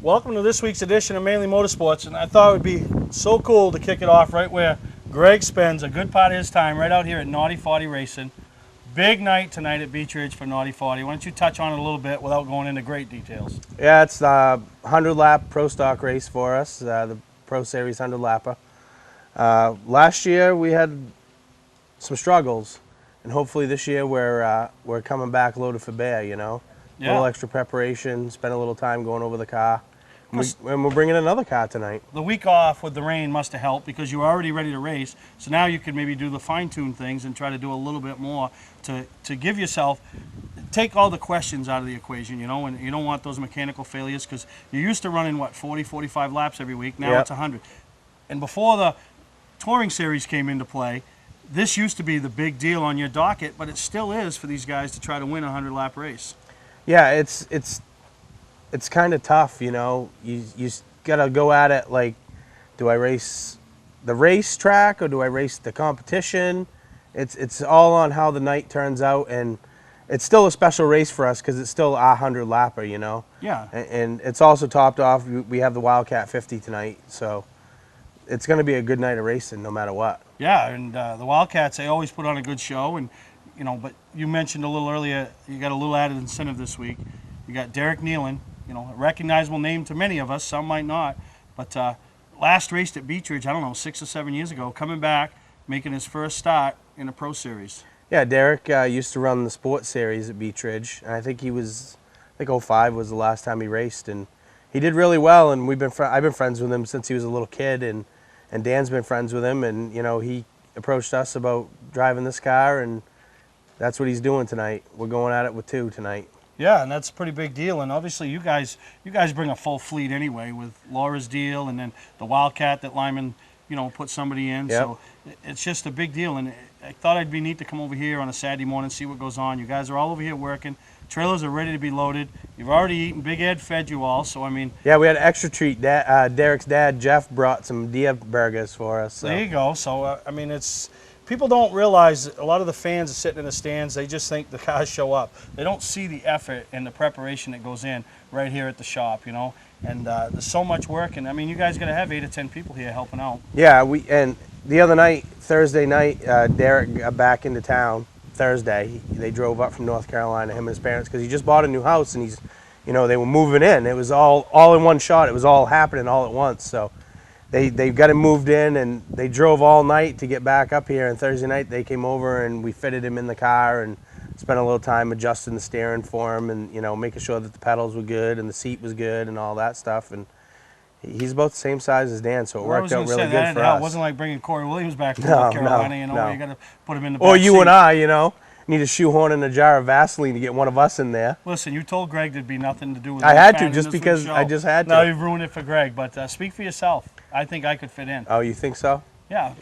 Welcome to this week's edition of Mainely Motorsports, and I thought it would be so cool to kick it off right where Greg spends a good part of his time, right out here at Naughty 40 Racing. Big night tonight at Beach Ridge for Naughty 40. Why don't you touch on it a little bit without going into great details? Yeah, it's the 100-lap Pro Stock race for us, the Pro Series 100-lapper. Last year we had some struggles, and hopefully this year we're coming back loaded for bear, you know. Yeah. A little extra preparation, spend a little time going over the car. And we're bringing another car tonight. The week off with the rain must have helped because you were already ready to race. So now you can maybe do the fine-tune things and try to do a little bit more to give yourself, take all the questions out of the equation, you know, and you don't want those mechanical failures because you're used to running, what, 40, 45 laps every week. Now it's 100. And before the touring series came into play, this used to be the big deal on your docket, but it still is for these guys to try to win a 100-lap race. Yeah, it's kind of tough, you know. You gotta go at it like, do I race the racetrack or do I race the competition? It's all on how the night turns out, and it's still a special race for us because it's still our 100-lapper, you know. Yeah. And it's also topped off. We have the Wildcat 50 tonight, so it's gonna be a good night of racing no matter what. Yeah, and the Wildcats, they always put on a good show, and you know. But you mentioned a little earlier, you got a little added incentive this week. You got Derek Nason. You know, a recognizable name to many of us, some might not. But last raced at Beach Ridge, I don't know, 6 or 7 years ago, coming back, making his first start in a Pro Series. Yeah, Derek used to run the Sports Series at Beach Ridge, and I think he was, I think 05 was the last time he raced, and he did really well. And I've been friends with him since he was a little kid, and Dan's been friends with him, and you know, he approached us about driving this car, and that's what he's doing tonight. We're going at it with 2 tonight. Yeah, and that's a pretty big deal. And obviously, you guys bring a full fleet anyway with Laura's deal, and then the Wildcat that Lyman, you know, put somebody in. Yep. So it's just a big deal. And I thought it'd be neat to come over here on a Saturday morning, see what goes on. You guys are all over here working. Trailers are ready to be loaded. You've already eaten. Big Ed fed you all. So I mean. Yeah, we had an extra treat. Derek's dad, Jeff, brought some deer burgers for us. So. There you go. So I mean, it's. People don't realize, a lot of the fans are sitting in the stands, they just think the cars show up. They don't see the effort and the preparation that goes in right here at the shop, you know. And there's so much work, and I mean, you guys got to have 8 or 10 people here helping out. Yeah, and the other night, Thursday night, Derek got back into town. Thursday, they drove up from North Carolina, him and his parents, because he just bought a new house, and he's, you know, they were moving in. It was all in one shot. It was all happening all at once. So. They got him moved in, and they drove all night to get back up here, and Thursday night they came over and we fitted him in the car and spent a little time adjusting the steering for him and, you know, making sure that the pedals were good and the seat was good and all that stuff. And he's about the same size as Dan, so it worked out really good for us. It wasn't like bringing Corey Williams back from North Carolina, you know, where you got to put him in the back Or you seat. and I, you know, need a shoehorn and a jar of Vaseline to get one of us in there. Listen, you told Greg there'd be nothing to do with it. I had to, just because I just had to. Now you've ruined it for Greg, but speak for yourself. I think I could fit in. Oh, you think so? Yeah,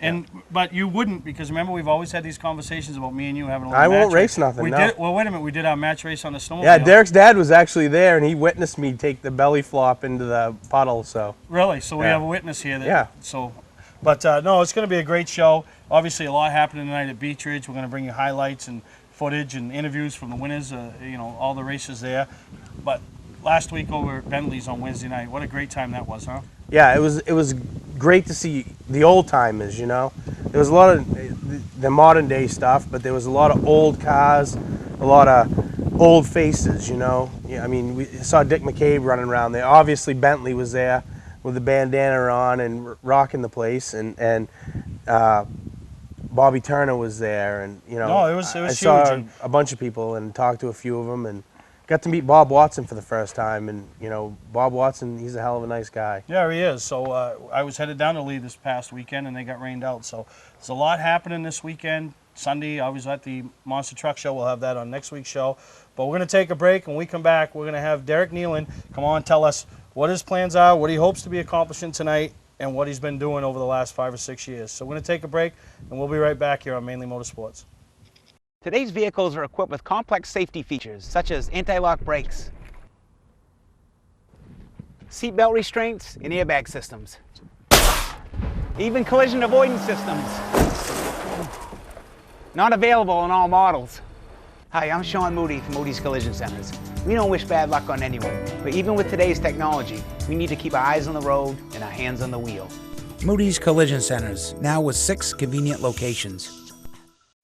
but you wouldn't, because remember, we've always had these conversations about me and you having a little I match won't race nothing, no. Well, wait a minute, we did our match race on the snowmobile. Yeah, Derek's dad was actually there, and he witnessed me take the belly flop into the puddle, so. Really? So we have a witness here. Yeah. So, but no, it's going to be a great show. Obviously, a lot happening tonight at Beach Ridge. We're going to bring you highlights and footage and interviews from the winners, you know, all the races there. But last week over at Bentley's on Wednesday night, what a great time that was, huh? Yeah, it was great to see the old timers, you know. There was a lot of the modern day stuff, but there was a lot of old cars, a lot of old faces, you know. Yeah, I mean, we saw Dick McCabe running around there. Obviously, Bentley was there with the bandana on and rocking the place, and Bobby Turner was there, and you know, no, it was I huge. saw a bunch of people and talked to a few of them, and got to meet Bob Watson for the first time. And you know, Bob Watson, he's a hell of a nice guy. Yeah, he is. So I was headed down to Lee this past weekend, and they got rained out. So there's a lot happening this weekend. Sunday, I was at the Monster Truck Show. We'll have that on next week's show. But we're going to take a break. When we come back, we're going to have Derek Nason come on, tell us what his plans are, what he hopes to be accomplishing tonight, and what he's been doing over the last 5 or 6 years. So we're going to take a break, and we'll be right back here on Mainely Motorsports. Today's vehicles are equipped with complex safety features, such as anti-lock brakes, seatbelt restraints, and airbag systems, even collision avoidance systems. Not available in all models. Hi, I'm Sean Moody from Moody's Collision Centers. We don't wish bad luck on anyone, but even with today's technology, we need to keep our eyes on the road and our hands on the wheel. Moody's Collision Centers, now with 6 convenient locations.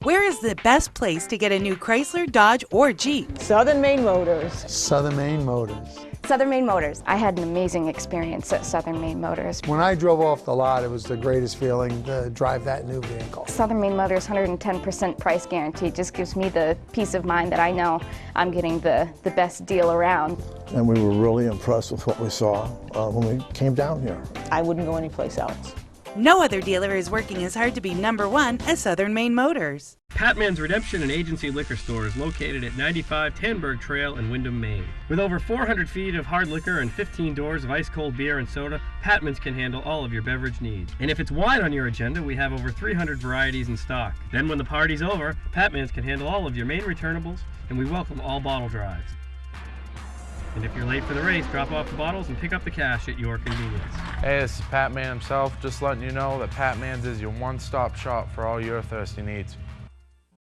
Where is the best place to get a new Chrysler, Dodge, or Jeep? Southern Maine Motors. Southern Maine Motors. Southern Maine Motors. I had an amazing experience at Southern Maine Motors. When I drove off the lot, it was the greatest feeling to drive that new vehicle. Southern Maine Motors 110% price guarantee just gives me the peace of mind that I know I'm getting the best deal around. And we were really impressed with what we saw when we came down here. I wouldn't go anyplace else. No other dealer is working as hard to be #1 as Southern Maine Motors. Patman's Redemption and Agency Liquor Store is located at 95 Tanberg Trail in Windham, Maine. With over 400 feet of hard liquor and 15 doors of ice-cold beer and soda, Patman's can handle all of your beverage needs. And if it's wine on your agenda, we have over 300 varieties in stock. Then when the party's over, Patman's can handle all of your Maine returnables, and we welcome all bottle drives. And if you're late for the race, drop off the bottles and pick up the cash at your convenience. Hey, this is Pat Man himself, just letting you know that Pat Man's is your one-stop shop for all your thirsty needs.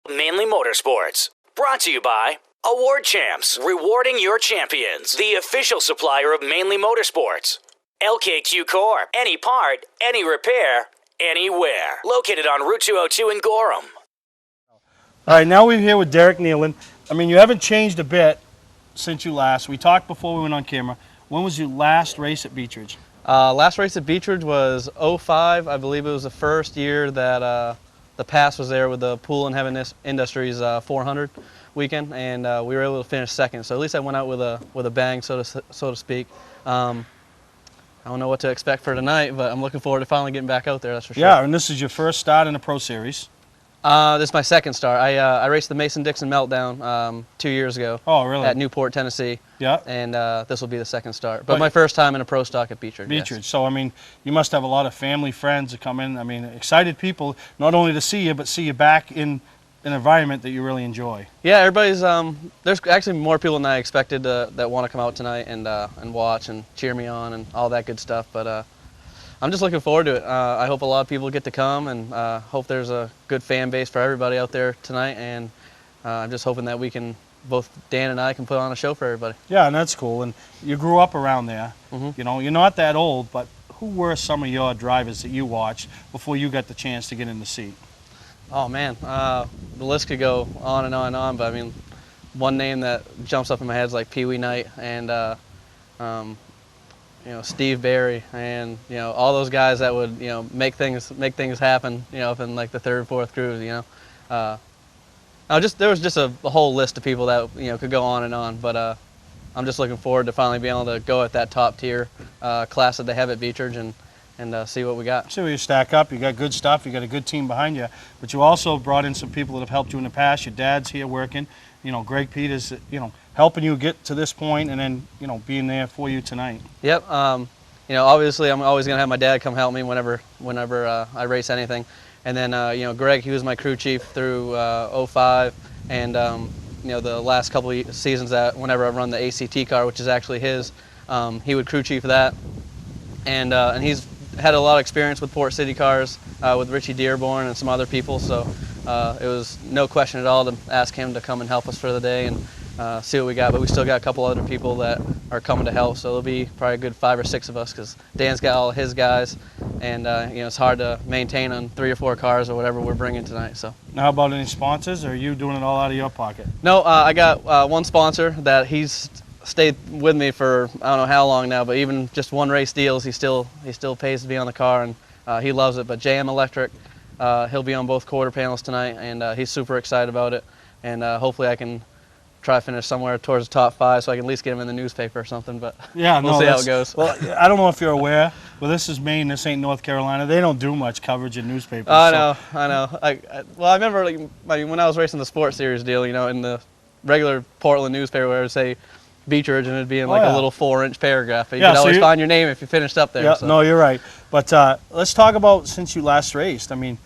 Mainly Motorsports, brought to you by Award Champs, rewarding your champions, the official supplier of Mainly Motorsports. LKQ Core, any part, any repair, anywhere. Located on Route 202 in Gorham. All right, now we're here with Derek Nason. I mean, you haven't changed a bit since you last. We talked before we went on camera. When was your last race at Beechridge? Last race at Beechridge was 05. I believe it was the first year that the pass was there with the Pool and Heaven Industries 400 weekend, and we were able to finish second. So at least I went out with a bang, so to speak. I don't know what to expect for tonight, but I'm looking forward to finally getting back out there. That's for sure. Yeah, and this is your first start in the Pro Series. This is my second start. I raced the Mason-Dixon Meltdown 2 years ago. Oh, really? At Newport, Tennessee. Yeah. And this will be the second start. But my first time in a pro stock at Beechridge. Beechridge. Yes. So, I mean, you must have a lot of family, friends that come in. I mean, excited people, not only to see you, but see you back in an environment that you really enjoy. Yeah, everybody's, there's actually more people than I expected that want to come out tonight and watch and cheer me on and all that good stuff. But I'm just looking forward to it. I hope a lot of people get to come, and hope there's a good fan base for everybody out there tonight. And I'm just hoping that we can, both Dan and I can put on a show for everybody. Yeah, and that's cool. And you grew up around there. Mm-hmm. You know, you're not that old, but who were some of your drivers that you watched before you got the chance to get in the seat? Oh man, the list could go on and on and on. But I mean, one name that jumps up in my head is like Pee Wee Knight and you know, Steve Barry, and you know, all those guys that would, you know, make things happen, you know, up in like the third, fourth cruise, you know. There was just a whole list of people that, you know, could go on and on, but I'm just looking forward to finally being able to go at that top tier class that they have at Beechridge and see what we got. See where you stack up. You got good stuff. You got a good team behind you, but you also brought in some people that have helped you in the past. Your dad's here working. You know, Greg Peters, you know, helping you get to this point, and then, you know, being there for you tonight. Yep. You know, obviously, I'm always gonna have my dad come help me whenever I race anything, and then you know, Greg, he was my crew chief through 05, and you know, the last couple of seasons that whenever I run the ACT car, which is actually his, he would crew chief that, and he's had a lot of experience with Port City cars with Richie Dearborn and some other people, so it was no question at all to ask him to come and help us for the day and see what we got. But we still got a couple other people that are coming to help, so there'll be probably a good 5 or 6 of us, because Dan's got all his guys, and you know, it's hard to maintain on 3 or 4 cars or whatever we're bringing tonight. So. Now, how about any sponsors, or are you doing it all out of your pocket? No, I got one sponsor that he's stayed with me for I don't know how long now, but even just one race deals, he still pays to be on the car, and he loves it. But JM Electric, he'll be on both quarter panels tonight, and he's super excited about it, and hopefully I can try to finish somewhere towards the top 5 so I can at least get him in the newspaper or something, but yeah, we'll see how it goes. Well, I don't know if you're aware, well, this is Maine, this ain't North Carolina. They don't do much coverage in newspapers. I know. Well, I remember like, when I was racing the Sports Series deal, you know, in the regular Portland newspaper where it would say Beechridge, and it'd be in like a little 4-inch paragraph. But you could always find your name if you finished up there. Yeah, so. no, you're right. But let's talk about since you last raced. I mean,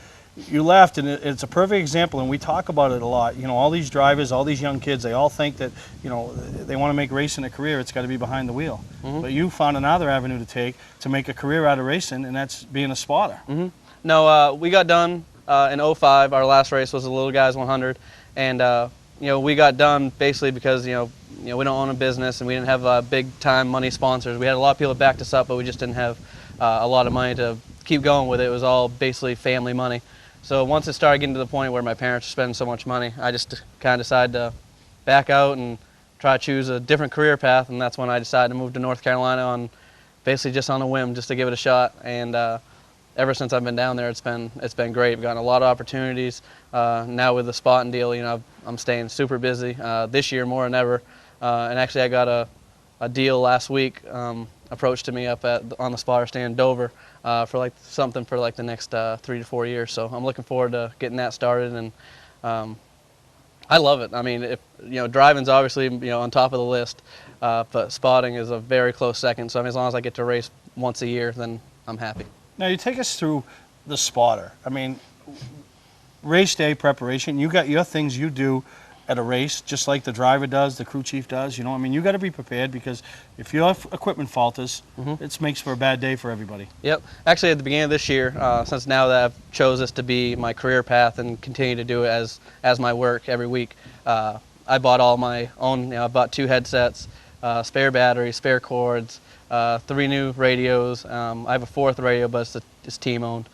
you left, and it's a perfect example, and we talk about it a lot. You know, all these drivers, all these young kids, they all think that, you know, they want to make racing a career, it's got to be behind the wheel. Mm-hmm. But you found another avenue to take to make a career out of racing, and that's being a spotter. Mm-hmm. No, we got done in 05. Our last race was the Little Guys 100, and you know, we got done basically because, you know, we don't own a business, and we didn't have big time money sponsors. We had a lot of people that backed us up, but we just didn't have a lot of money to keep going with it. It was all basically family money. So once it started getting to the point where my parents were spending so much money, I just kind of decided to back out and try to choose a different career path, and that's when I decided to move to North Carolina on basically just on a whim, just to give it a shot. And ever since I've been down there, it's been great. I've gotten a lot of opportunities. Now with the spotting deal, I'm staying super busy this year more than ever. And actually, I got a deal last week approached to me up on the spotter stand in Dover for something for the next 3 to 4 years. So I'm looking forward to getting that started, and I love it. I mean, if driving's obviously on top of the list, but spotting is a very close second. So I mean, as long as I get to race once a year, then I'm happy. Now you take us through the spotter. I mean, race day preparation. You got your things you do at a race, just like the driver does, the crew chief does. I mean, you got to be prepared, because if your equipment falters, it makes for a bad day for everybody. Yep. Actually, at the beginning of this year, since now that I've chose this to be my career path and continue to do it as my work every week, I bought all my own. I bought 2 headsets, spare batteries, spare cords, 3 new radios. I have a 4th radio, but it's team owned.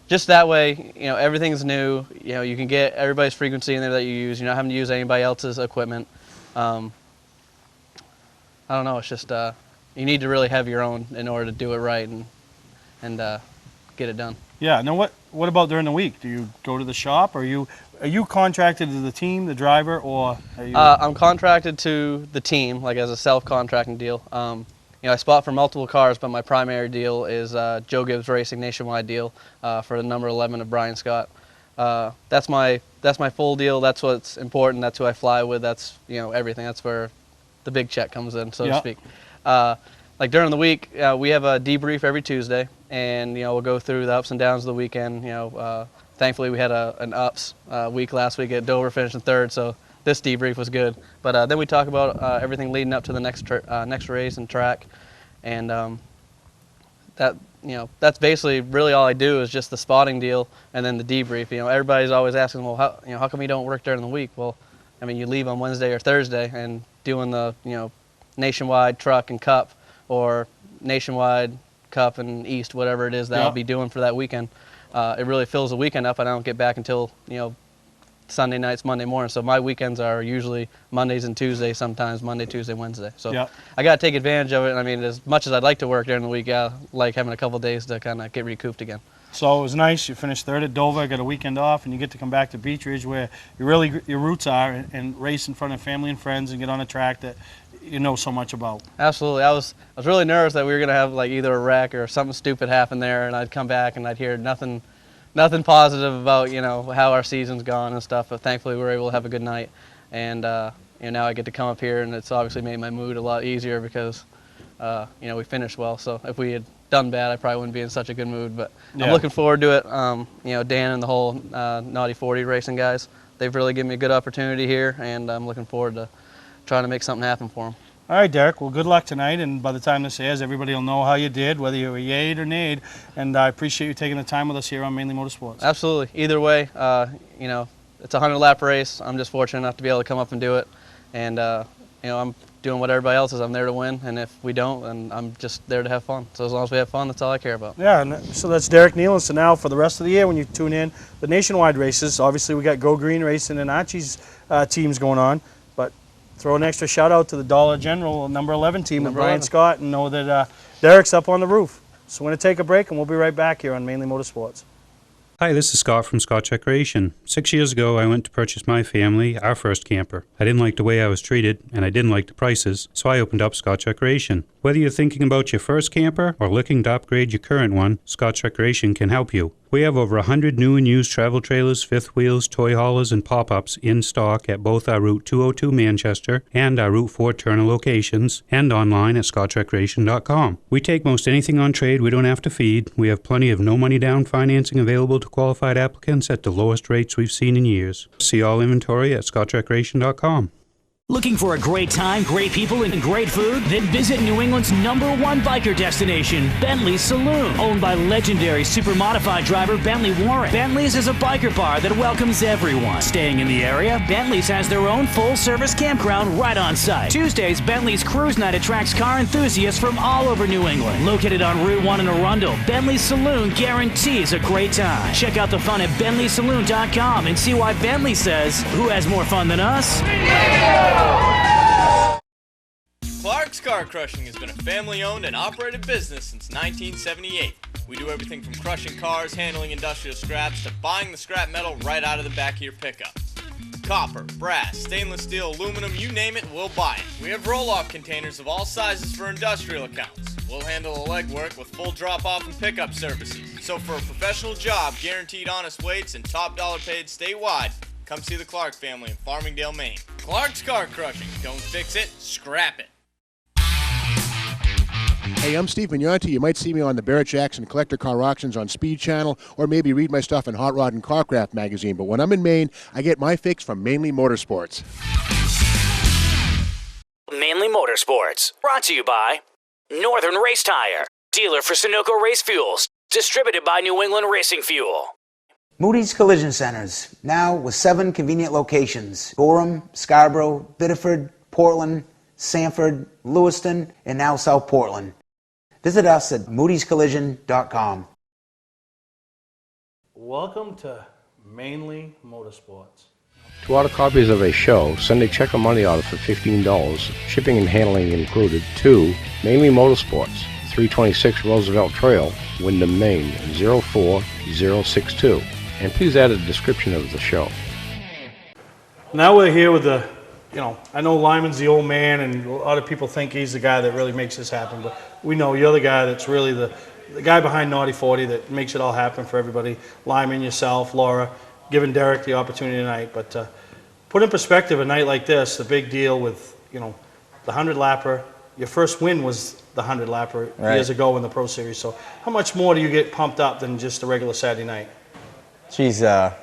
Just that way, everything's new. You can get everybody's frequency in there that you use. You're not having to use anybody else's equipment. I don't know. It's just you need to really have your own in order to do it right and get it done. Yeah. Now, what about during the week? Do you go to the shop? Or are you contracted to the team, the driver, or are you? I'm contracted to the team, as a self-contracting deal. I spot for multiple cars, but my primary deal is Joe Gibbs Racing nationwide deal for the number 11 of Brian Scott. That's my full deal. That's what's important. That's who I fly with. That's everything. That's where the big check comes in, so to speak. During the week, we have a debrief every Tuesday, and we'll go through the ups and downs of the weekend. Thankfully we had an ups week last week at Dover, finishing 3rd, so this debrief was good. But then we talk about everything leading up to the next race and track, and that's basically really all I do is just the spotting deal and then the debrief. Everybody's always asking, well, how come you don't work during the week? Well, I mean, you leave on Wednesday or Thursday, and doing the nationwide truck and cup, or nationwide cup and east, whatever it is that I'll be doing for that weekend, it really fills the weekend up. I don't get back until Sunday nights, Monday morning. So my weekends are usually Mondays and Tuesdays, sometimes Monday, Tuesday, Wednesday. So I got to take advantage of it. I mean, as much as I'd like to work during the week, I like having a couple of days to kind of get recouped again. So it was nice. You finished 3rd at Dover, got a weekend off, and you get to come back to Beech Ridge, where your roots are, and race in front of family and friends and get on a track that you know so much about. Absolutely. I was really nervous that we were going to have either a wreck or something stupid happen there, and I'd come back and I'd hear nothing positive about how our season's gone and stuff. But thankfully we were able to have a good night, and now I get to come up here, and it's obviously made my mood a lot easier, because we finished well. So if we had done bad, I probably wouldn't be in such a good mood. But I'm looking forward to it. Dan and the whole Naughty 40 racing guys, they've really given me a good opportunity here, and I'm looking forward to trying to make something happen for them. All right, Derek. Well, good luck tonight, and by the time this airs, everybody will know how you did, whether you were yayed or nayed, and I appreciate you taking the time with us here on Mainly Motorsports. Absolutely. Either way, it's a 100-lap race. I'm just fortunate enough to be able to come up and do it, and I'm doing what everybody else is. I'm there to win, and if we don't, then I'm just there to have fun. So as long as we have fun, that's all I care about. Yeah, and so that's Derek Nason. So now for the rest of the year, when you tune in, the nationwide races, obviously we got Go Green Racing and Archie's teams going on, but throw an extra shout out to the Dollar General number 11 team with Brian Scott, and know that Derek's up on the roof. So we're going to take a break, and we'll be right back here on Mainly Motorsports. Hi, this is Scott from Scott Recreation. 6 years ago, I went to purchase my family our first camper. I didn't like the way I was treated, and I didn't like the prices, so I opened up Scott Recreation. Whether you're thinking about your first camper or looking to upgrade your current one, Scott Recreation can help you. We have over 100 new and used travel trailers, fifth wheels, toy haulers, and pop-ups in stock at both our Route 202 Manchester and our Route 4 Turner locations, and online at scotchrecreation.com. We take most anything on trade we don't have to feed. We have plenty of no-money down financing available to qualified applicants at the lowest rates we've seen in years. See all inventory at scotchrecreation.com. Looking for a great time, great people, and great food? Then visit New England's #1 biker destination, Bentley's Saloon, owned by legendary super modified driver Bentley Warren. Bentley's is a biker bar that welcomes everyone. Staying in the area, Bentley's has their own full-service campground right on site. Tuesdays, Bentley's Cruise Night attracts car enthusiasts from all over New England. Located on Route 1 in Arundel, Bentley's Saloon guarantees a great time. Check out the fun at BentleySaloon.com and see why Bentley says, who has more fun than us? Clark's Car Crushing has been a family-owned and operated business since 1978. We do everything from crushing cars, handling industrial scraps, to buying the scrap metal right out of the back of your pickup. Copper, brass, stainless steel, aluminum, you name it, we'll buy it. We have roll-off containers of all sizes for industrial accounts. We'll handle the legwork with full drop-off and pickup services. So for a professional job, guaranteed honest weights, and top dollar paid statewide, come see the Clark family in Farmingdale, Maine. Clark's Car Crushing. Don't fix it, scrap it. Hey, I'm Steve Mignonti. You might see me on the Barrett Jackson Collector Car Auctions on Speed Channel, or maybe read my stuff in Hot Rod and Carcraft magazine. But when I'm in Maine, I get my fix from Mainely Motorsports. Mainly Motorsports, brought to you by Northern Race Tire, dealer for Sunoco Race Fuels, distributed by New England Racing Fuel. Moody's Collision Centers, now with 7 convenient locations: Gorham, Scarborough, Biddeford, Portland, Sanford, Lewiston, and now South Portland. Visit us at moodyscollision.com. Welcome to Mainly Motorsports. To order copies of a show, send a check or money order for $15, shipping and handling included, to Mainly Motorsports, 326 Roosevelt Trail, Windham, Maine, 04062. And please add a description of the show. Now we're here with the, I know Lyman's the old man, and a lot of people think he's the guy that really makes this happen, but we know you're the guy that's really the guy behind Naughty 40 that makes it all happen for everybody. Lyman, yourself, Laura, giving Derek the opportunity tonight. But put in perspective a night like this, the big deal with, the 100-lapper. Your first win was the 100-lapper years ago in the Pro Series. So how much more do you get pumped up than just a regular Saturday night? Geez, for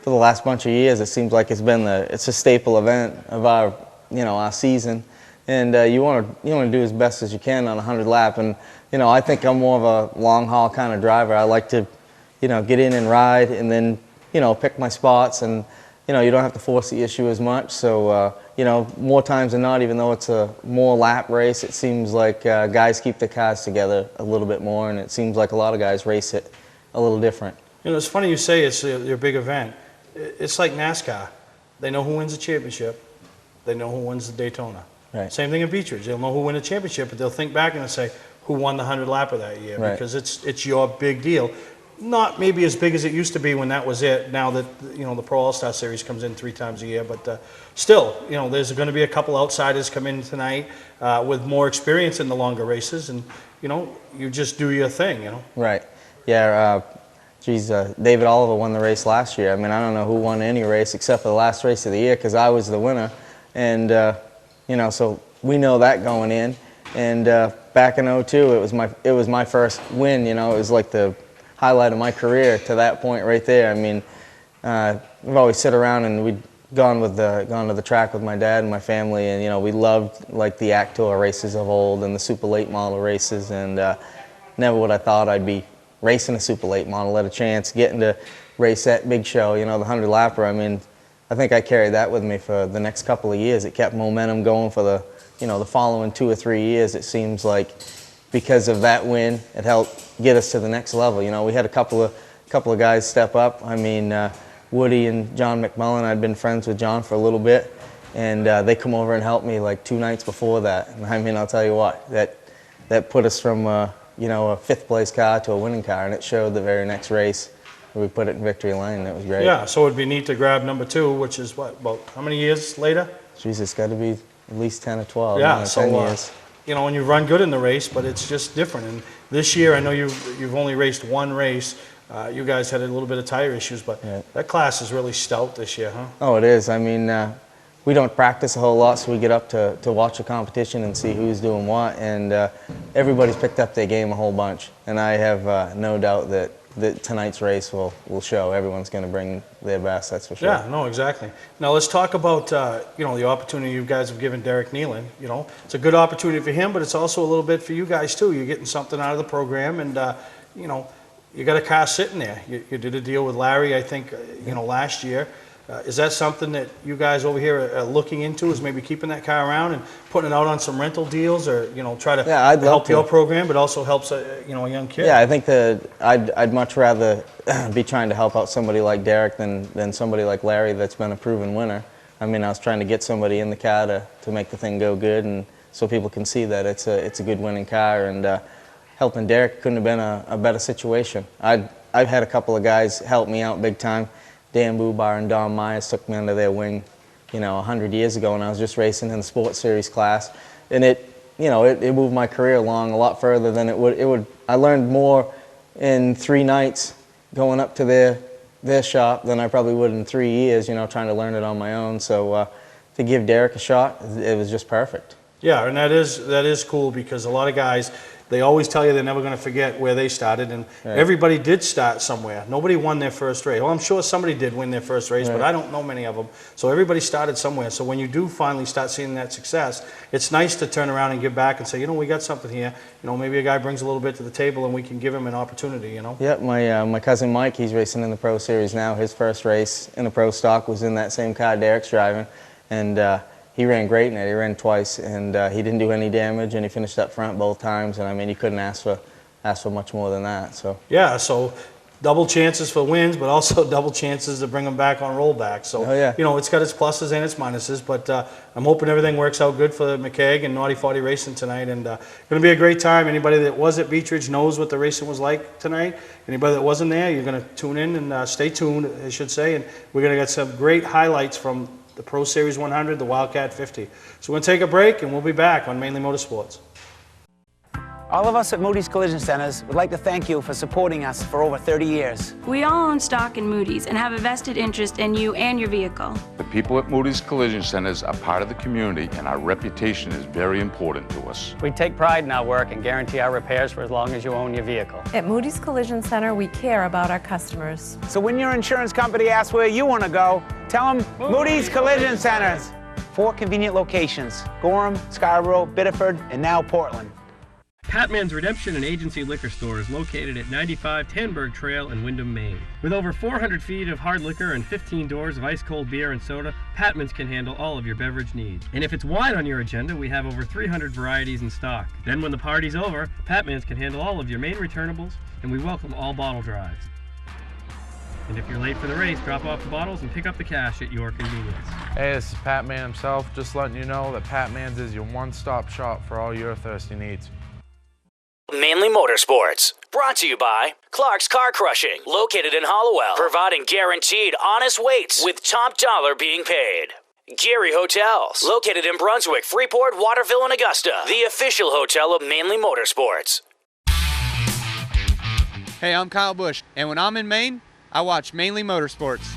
the last bunch of years, it seems like it's a staple event of our, our season, and you want to do as best as you can on a 100-lap. And I think I'm more of a long haul kind of driver. I like to, get in and ride, and then pick my spots, and you don't have to force the issue as much. So more times than not, even though it's a more lap race, it seems like guys keep the cars together a little bit more, and it seems like a lot of guys race it a little different. It's funny you say it's your big event. It's like NASCAR. They know who wins the championship. They know who wins the Daytona. Right. Same thing in Beechridge. They'll know who won the championship, but they'll think back and they'll say, who won the 100-lapper that year? Right. Because it's your big deal. Not maybe as big as it used to be when that was it. Now that the Pro All-Star Series comes in 3 times a year, but still, there's going to be a couple outsiders come in tonight with more experience in the longer races, and you just do your thing. Right. Yeah. David Oliver won the race last year. I mean, I don't know who won any race except for the last race of the year, because I was the winner, and so we know that going in. And back in '02, it was my first win. It was like the highlight of my career to that point right there. I mean, we've always sit around and we'd gone to the track with my dad and my family, and we loved like the Actor races of old and the super late model races, and never would I thought I'd be racing a super late model at a chance, getting to race that big show, the 100-lapper. I mean, I think I carried that with me for the next couple of years. It kept momentum going for the, the following 2 or 3 years. It seems like because of that win, it helped get us to the next level. We had a couple of guys step up. I mean, Woody and John McMullen. I'd been friends with John for a little bit, and they come over and helped me like 2 nights before that. And I mean, I'll tell you what, that put us from a 5th place car to a winning car, and it showed the very next race where we put it in victory lane. It was great. Yeah, so it'd be neat to grab number 2, which is what, about how many years later? Jeez, it's got to be at least 10 or 12. Yeah, 10 years. And you run good in the race, but it's just different. And this year, I know you've only raced 1 race. You guys had a little bit of tire issues, but that class is really stout this year, huh? Oh, it is. I mean, we don't practice a whole lot, so we get up to watch a competition and see who's doing what, and everybody's picked up their game a whole bunch. And I have no doubt that tonight's race will show. Everyone's going to bring their best, that's for sure. Yeah, no, exactly. Now let's talk about the opportunity you guys have given Derek Nason. It's a good opportunity for him, but it's also a little bit for you guys too. You're getting something out of the program, and you got a car sitting there. You did a deal with Larry, I think, last year. Is that something that you guys over here are looking into, is maybe keeping that car around and putting it out on some rental deals, or try to help your program, but also helps a young kid? Yeah, I think that I'd much rather be trying to help out somebody like Derek than somebody like Larry that's been a proven winner. I mean, I was trying to get somebody in the car to make the thing go good, and so people can see that it's a good winning car. And helping Derek couldn't have been a better situation. I've had a couple of guys help me out big time. Dan Bubar and Don Myers took me under their wing, 100 years ago when I was just racing in the sports series class, and it moved my career along a lot further than it would. I learned more in 3 nights going up to their shop than I probably would in 3 years, trying to learn it on my own. So to give Derek a shot, it was just perfect. Yeah, and that is cool, because a lot of guys, they always tell you they're never going to forget where they started, and everybody did start somewhere. Nobody won their first race. Well, I'm sure somebody did win their first race, but I don't know many of them. So everybody started somewhere. So when you do finally start seeing that success, it's nice to turn around and give back and say, we got something here. Maybe a guy brings a little bit to the table and we can give him an opportunity, Yeah, my cousin Mike, he's racing in the Pro Series now. His first race in a Pro Stock was in that same car Derek's driving, and he ran great in it. He ran twice, and he didn't do any damage, and he finished up front both times. And I mean, you couldn't ask for much more than that. So yeah, so double chances for wins, but also double chances to bring them back on rollback. So it's got its pluses and its minuses. But I'm hoping everything works out good for McKeag and Naughty 40 Racing tonight, and going to be a great time. Anybody that was at Beech Ridge knows what the racing was like tonight. Anybody that wasn't there, you're going to tune in and stay tuned, I should say. And we're going to get some great highlights from the Pro Series 100, the Wildcat 50. So we're going to take a break, and we'll be back on Mainly Motorsports. All of us at Moody's Collision Centers would like to thank you for supporting us for over 30 years. We all own stock in Moody's and have a vested interest in you and your vehicle. The people at Moody's Collision Centers are part of the community, and our reputation is very important to us. We take pride in our work and guarantee our repairs for as long as you own your vehicle. At Moody's Collision Center, we care about our customers. So when your insurance company asks where you want to go, tell them Moody's Collision Centers. 4 convenient locations: Gorham, Scarborough, Biddeford, and now Portland. Patman's Redemption and Agency Liquor Store is located at 95 Tanberg Trail in Windham, Maine. With over 400 feet of hard liquor and 15 doors of ice-cold beer and soda, Patman's can handle all of your beverage needs. And if it's wine on your agenda, we have over 300 varieties in stock. Then when the party's over, Patman's can handle all of your Maine returnables, and we welcome all bottle drives. And if you're late for the race, drop off the bottles and pick up the cash at your convenience. Hey, this is Pat Man himself, just letting you know that Pat Man's is your one-stop shop for all your thirsty needs. Mainly Motorsports, brought to you by Clark's Car Crushing, located in Hollowell, providing guaranteed honest weights with top dollar being paid. Gary Hotels, located in Brunswick, Freeport, Waterville, and Augusta, the official hotel of Mainly Motorsports. Hey, I'm Kyle Busch, and when I'm in Maine, I watch Mainly Motorsports.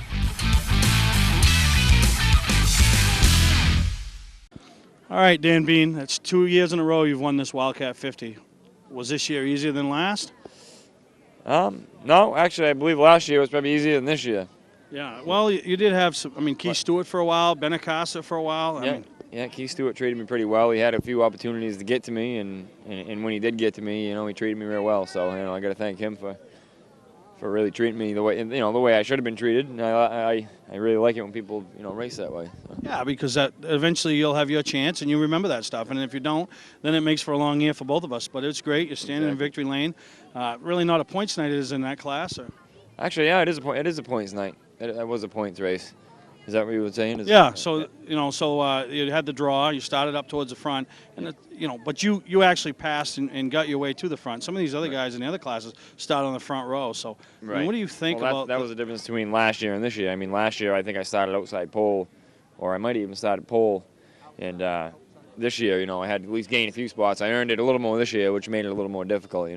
All right, Dan Bean, that's 2 years in a row you've won this Wildcat 50. Was this year easier than last? No, actually, I believe last year was probably easier than this year. Yeah, well, you did have some. I mean, Keith Stewart for a while, Benacasa for a while. Yeah, Keith Stewart treated me pretty well. He had a few opportunities to get to me, and when he did get to me, he treated me real well. So I got to thank him for really treating me the way I should have been treated. And I really like it when people race that way. So. Yeah, because that eventually you'll have your chance, and you remember that stuff. And if you don't, then it makes for a long year for both of us. But it's great. You're standing in victory lane. Really not a points night. It is in that class, or? Actually, yeah, it is a points night. It was a points race. Is that what you were saying? Yeah. So you had the draw. You started up towards the front, and but you actually passed and got your way to the front. Some of these other guys in the other classes start on the front row. So I mean, what do you think about that? Was the difference between last year and this year. I mean, last year I think I started outside pole, or I might even started pole, and this year I had to at least gain a few spots. I earned it a little more this year, which made it a little more difficult.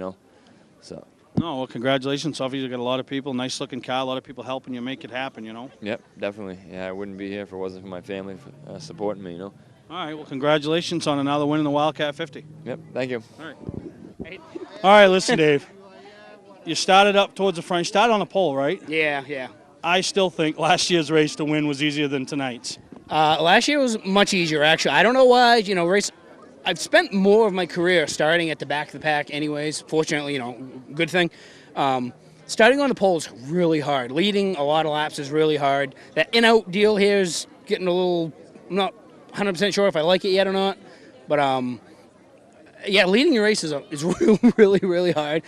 So. No, well, congratulations. Obviously, you got a lot of people, nice looking car, a lot of people helping you make it happen, Yep, definitely. Yeah, I wouldn't be here if it wasn't for my family supporting me, All right, well, congratulations on another win in the Wildcat 50. Yep, thank you. All right. All right, listen, Dave. you started up towards the front. You started on the pole, right? Yeah, yeah. I still think last year's race to win was easier than tonight's. Last year was much easier, actually. I don't know why, I've spent more of my career starting at the back of the pack anyways. Fortunately, good thing. Starting on the pole is really hard. Leading a lot of laps is really hard. That in-out deal here is getting a little, I'm not 100% sure if I like it yet or not. But, yeah, leading your race is really, really hard.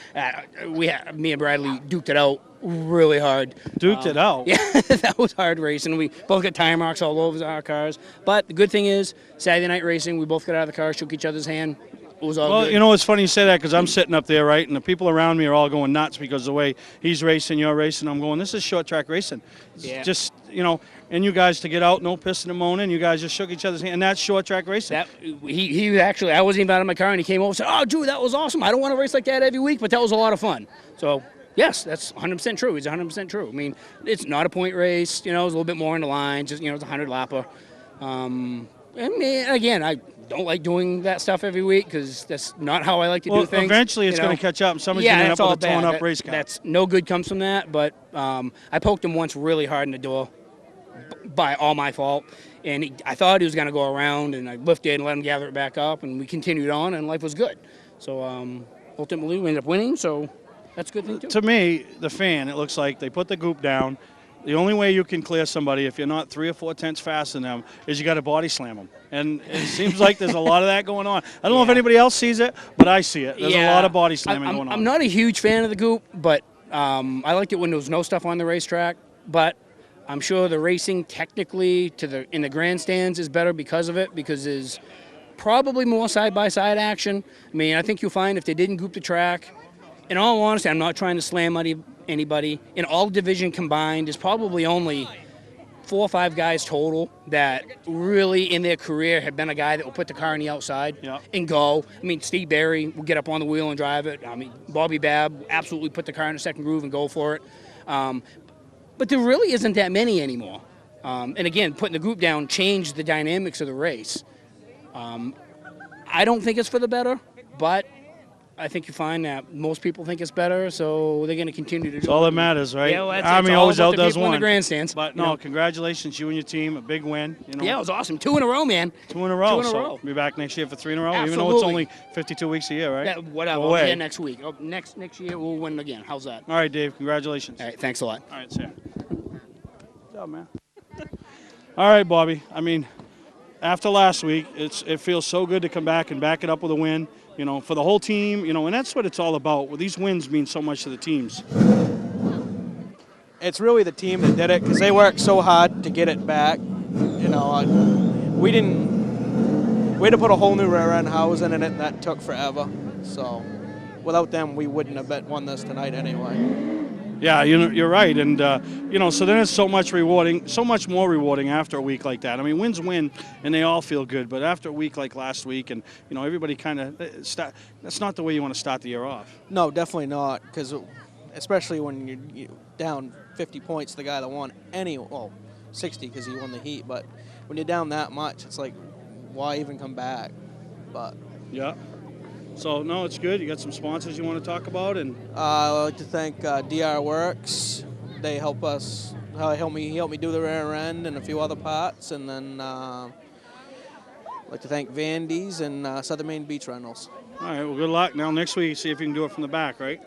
Me and Bradley duked it out really hard. Duked it out? Yeah, that was hard racing. We both got tire marks all over our cars. But the good thing is, Saturday night racing, we both got out of the car, shook each other's hand. It was all good. You know, it's funny you say that because I'm sitting up there, right, and the people around me are all going nuts because the way he's racing, you're racing. I'm going, this is short track racing. It's just, and you guys to get out, no pissing and moaning. You guys just shook each other's hand, and that's short track racing. He actually, I wasn't even out of my car, and he came over and said, oh, Drew, that was awesome. I don't want to race like that every week, but that was a lot of fun. So, yes, that's 100% true. He's 100% true. I mean, it's not a point race. It's a little bit more in the line. Just, it's a 100-lapper. Again, I don't like doing that stuff every week because that's not how I like to do things. Eventually it's going to catch up, and somebody's going to end up with a torn-up race car. That's no good comes from that, but I poked him once really hard in the door by all my fault, and I thought he was going to go around, and I lifted and let him gather it back up, and we continued on, and life was good. So ultimately we ended up winning, so that's a good thing too. To me, the fan, it looks like they put the goop down. The only way you can clear somebody, if you're not 3 or 4 tenths faster than them, is you got to body slam them. And it seems like there's a lot of that going on. I don't know if anybody else sees it, but I see it. There's a lot of body slamming going on. I'm not a huge fan of the goop, but I liked it when there was no stuff on the racetrack. But I'm sure the racing technically in the grandstands is better because of it, because there's probably more side-by-side action. I mean, I think you'll find if they didn't goop the track, in all honesty, I'm not trying to slam anybody. In all division combined, there's probably only 4 or 5 guys total that really in their career have been a guy that will put the car on the outside and go. I mean, Steve Barry will get up on the wheel and drive it. I mean, Bobby Babb absolutely put the car in the second groove and go for it. But there really isn't that many anymore. And again, putting the group down changed the dynamics of the race. I don't think it's for the better, but I think you find that most people think it's better, so they're going to continue to do it. That's all that matters, right? Yeah, well, Army always outdoes one. In the grandstands. But no, congratulations, you and your team, a big win. Yeah, it was awesome. 2 in a row, man. 2 in a row. 2 in a row. So be back next year for 3 in a row, Absolutely. even though it's only 52 weeks a year, right? Yeah, whatever. We'll be here next week. Next year we'll win again. How's that? All right, Dave. Congratulations. All right, thanks a lot. All right, see ya. Good job, man. All right, Bobby. I mean, after last week, it feels so good to come back and back it up with a win. For the whole team, and that's what it's all about. Well, these wins mean so much to the teams. It's really the team that did it because they worked so hard to get it back. We had to put a whole new rear end housing in it, and that took forever. So without them, we wouldn't have won this tonight anyway. Yeah, you're right, and so then it's so much more rewarding after a week like that. I mean, wins win, and they all feel good, but after a week like last week, and everybody kind of that's not the way you want to start the year off. No, definitely not, because especially when you're down 50 points, the guy that won 60 because he won the heat, but when you're down that much, it's like, why even come back? But yeah. So, no, it's good. You got some sponsors you want to talk about? And I'd like to thank DR Works. They help me do the rear end and a few other parts. And then I'd like to thank Vandy's and Southern Maine Beach Rentals. All right, well, good luck. Now, next week, see if you can do it from the back, right?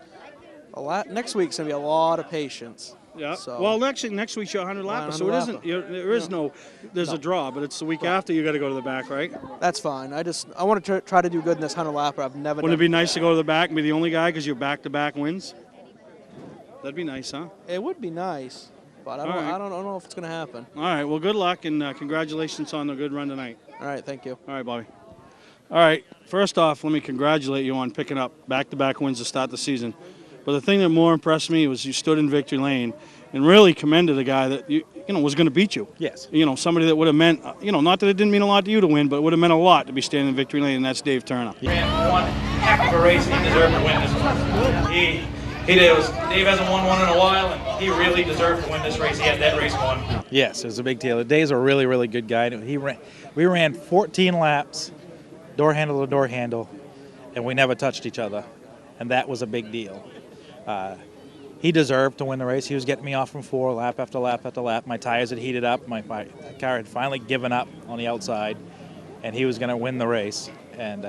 Next week's going to be a lot of patience. Yeah. So, well, next week's your 100 lapper, so it isn't. There's a draw, but it's the week after you got to go to the back, right? That's fine. I want to try to do good in this 100 lapper. I've never. Wouldn't it be nice to go to the back and be the only guy because you're back-to-back wins? That'd be nice, huh? It would be nice, but I don't know if it's going to happen. All right. Well, good luck and congratulations on the good run tonight. All right. Thank you. All right, Bobby. All right. First off, let me congratulate you on picking up back-to-back wins to start the season. But the thing that more impressed me was you stood in victory lane and really commended a guy that was going to beat you. Yes. Somebody that would have meant, not that it didn't mean a lot to you to win, but it would have meant a lot to be standing in victory lane, and that's Dave Turner. He ran one heck of a race. He deserved to win this one. He did. Dave hasn't won one in a while, and he really deserved to win this race. He had that race won. Yes, it was a big deal. Dave's a really, really good guy. We ran 14 laps, door handle to door handle, and we never touched each other, and that was a big deal. He deserved to win the race. He was getting me off from 4 lap after lap after lap. My tires had heated up. My car had finally given up on the outside, and he was going to win the race. And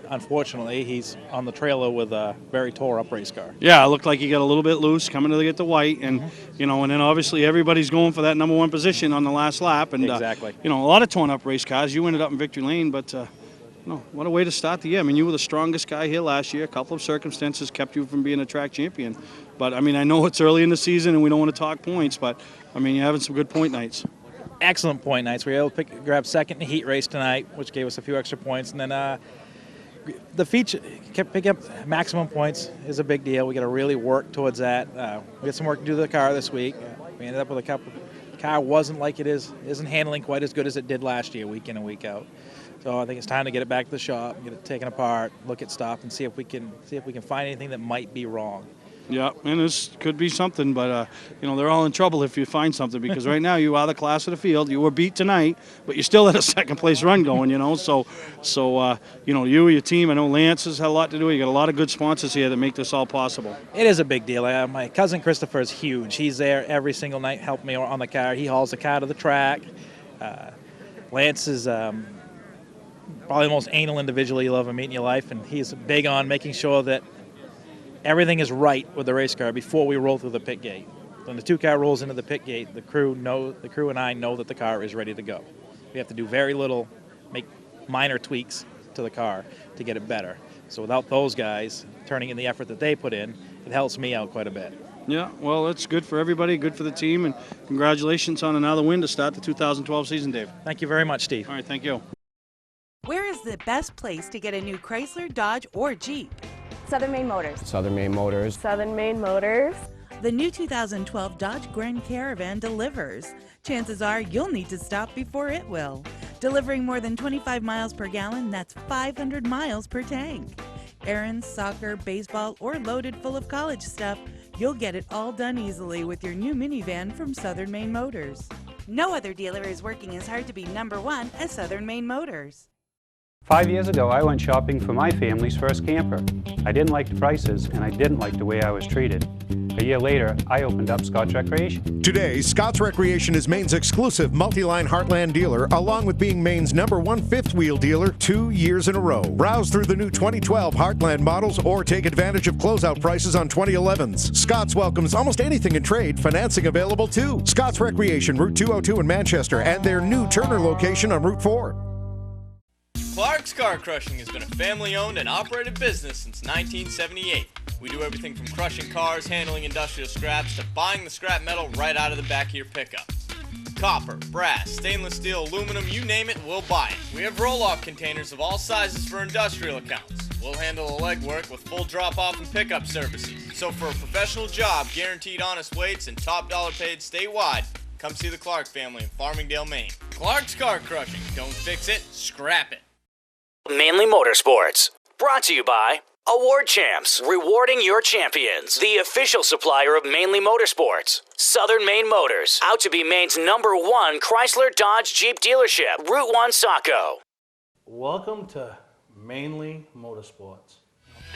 unfortunately, he's on the trailer with a very tore-up race car. Yeah, it looked like he got a little bit loose coming to get the white, and you know, and then obviously everybody's going for that number 1 position on the last lap, and Exactly. you know, a lot of torn-up race cars. You ended up in victory lane, but no, what a way to start the year. I mean, you were the strongest guy here last year. A couple of circumstances kept you from being a track champion, but I mean, I know it's early in the season and we don't want to talk points, but I mean, you're having some good point nights. Excellent point nights. We were able to grab second in the heat race tonight, which gave us a few extra points. And then the feature, kept picking up maximum points is a big deal. We got to really work towards that. We got some work to do to the car this week. We ended up with a couple. Car wasn't like it isn't handling quite as good as it did last year, week in and week out. So I think it's time to get it back to the shop, get it taken apart, look at stuff, and see if we can find anything that might be wrong. Yeah, and this could be something, but you know, they're all in trouble if you find something, because right now you are the class of the field. You were beat tonight, but you still had a second place run going, you know. So you know, you, your team, I know Lance has had a lot to do. You got a lot of good sponsors here that make this all possible. It is a big deal. My cousin Christopher is huge. He's there every single night, helping me on the car. He hauls the car to the track. Lance is probably the most anal individual you'll ever meet in your life, and he's big on making sure that everything is right with the race car before we roll through the pit gate. When the 2-car rolls into the pit gate, the crew and I know that the car is ready to go. We have to do very little, make minor tweaks to the car to get it better. So without those guys turning in the effort that they put in, it helps me out quite a bit. Yeah, well, it's good for everybody, good for the team, and congratulations on another win to start the 2012 season, Dave. Thank you very much, Steve. All right, thank you. Where is the best place to get a new Chrysler, Dodge, or Jeep? Southern Maine Motors. Southern Maine Motors. Southern Maine Motors. The new 2012 Dodge Grand Caravan delivers. Chances are you'll need to stop before it will. Delivering more than 25 miles per gallon, that's 500 miles per tank. Errands, soccer, baseball, or loaded full of college stuff, you'll get it all done easily with your new minivan from Southern Maine Motors. No other dealer is working as hard to be #1 as Southern Maine Motors. 5 years ago, I went shopping for my family's first camper. I didn't like the prices, and I didn't like the way I was treated. A year later, I opened up Scott's Recreation. Today, Scott's Recreation is Maine's exclusive multi-line Heartland dealer, along with being Maine's #1 fifth-wheel dealer 2 years in a row. Browse through the new 2012 Heartland models or take advantage of closeout prices on 2011s. Scott's welcomes almost anything in trade, financing available too. Scott's Recreation, Route 202 in Manchester, and their new Turner location on Route 4. Clark's Car Crushing has been a family-owned and operated business since 1978. We do everything from crushing cars, handling industrial scraps, to buying the scrap metal right out of the back of your pickup. Copper, brass, stainless steel, aluminum, you name it, we'll buy it. We have roll-off containers of all sizes for industrial accounts. We'll handle the legwork with full drop-off and pickup services. So for a professional job, guaranteed honest weights, and top dollar paid statewide, come see the Clark family in Farmingdale, Maine. Clark's Car Crushing. Don't fix it, scrap it. Mainly Motorsports. Brought to you by Award Champs, rewarding your champions. The official supplier of Mainly Motorsports. Southern Maine Motors, out to be Maine's #1 Chrysler Dodge Jeep dealership. Route 1 Saco. Welcome to Mainly Motorsports.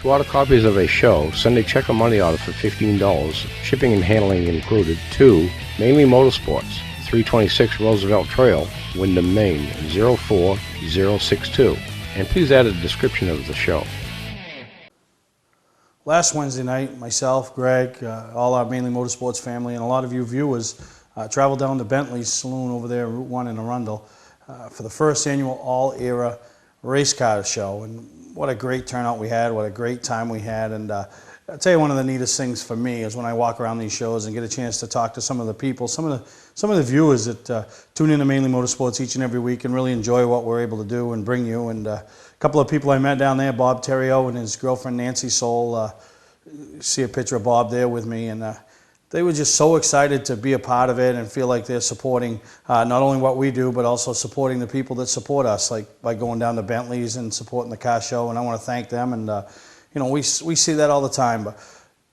To order copies of a show, send a check or money order for $15, shipping and handling included, to Mainely Motorsports, 326 Roosevelt Trail, Windham, Maine, 04062. And please add a description of the show. Last Wednesday night, myself, Greg, all our Mainly Motorsports family, and a lot of you viewers traveled down to Bentley's Saloon over there, Route 1 in Arundel, for the first annual all-era race car show. And what a great turnout we had, what a great time we had. And I'll tell you, one of the neatest things for me is when I walk around these shows and get a chance to talk to some of the people, some of the viewers that tune in to Mainly Motorsports each and every week and really enjoy what we're able to do and bring you. And a couple of people I met down there, Bob Terrio and his girlfriend Nancy Soul, see a picture of Bob there with me, and they were just so excited to be a part of it and feel like they're supporting not only what we do, but also supporting the people that support us, like by going down to Bentley's and supporting the car show. And I want to thank them. And you know, we see that all the time, but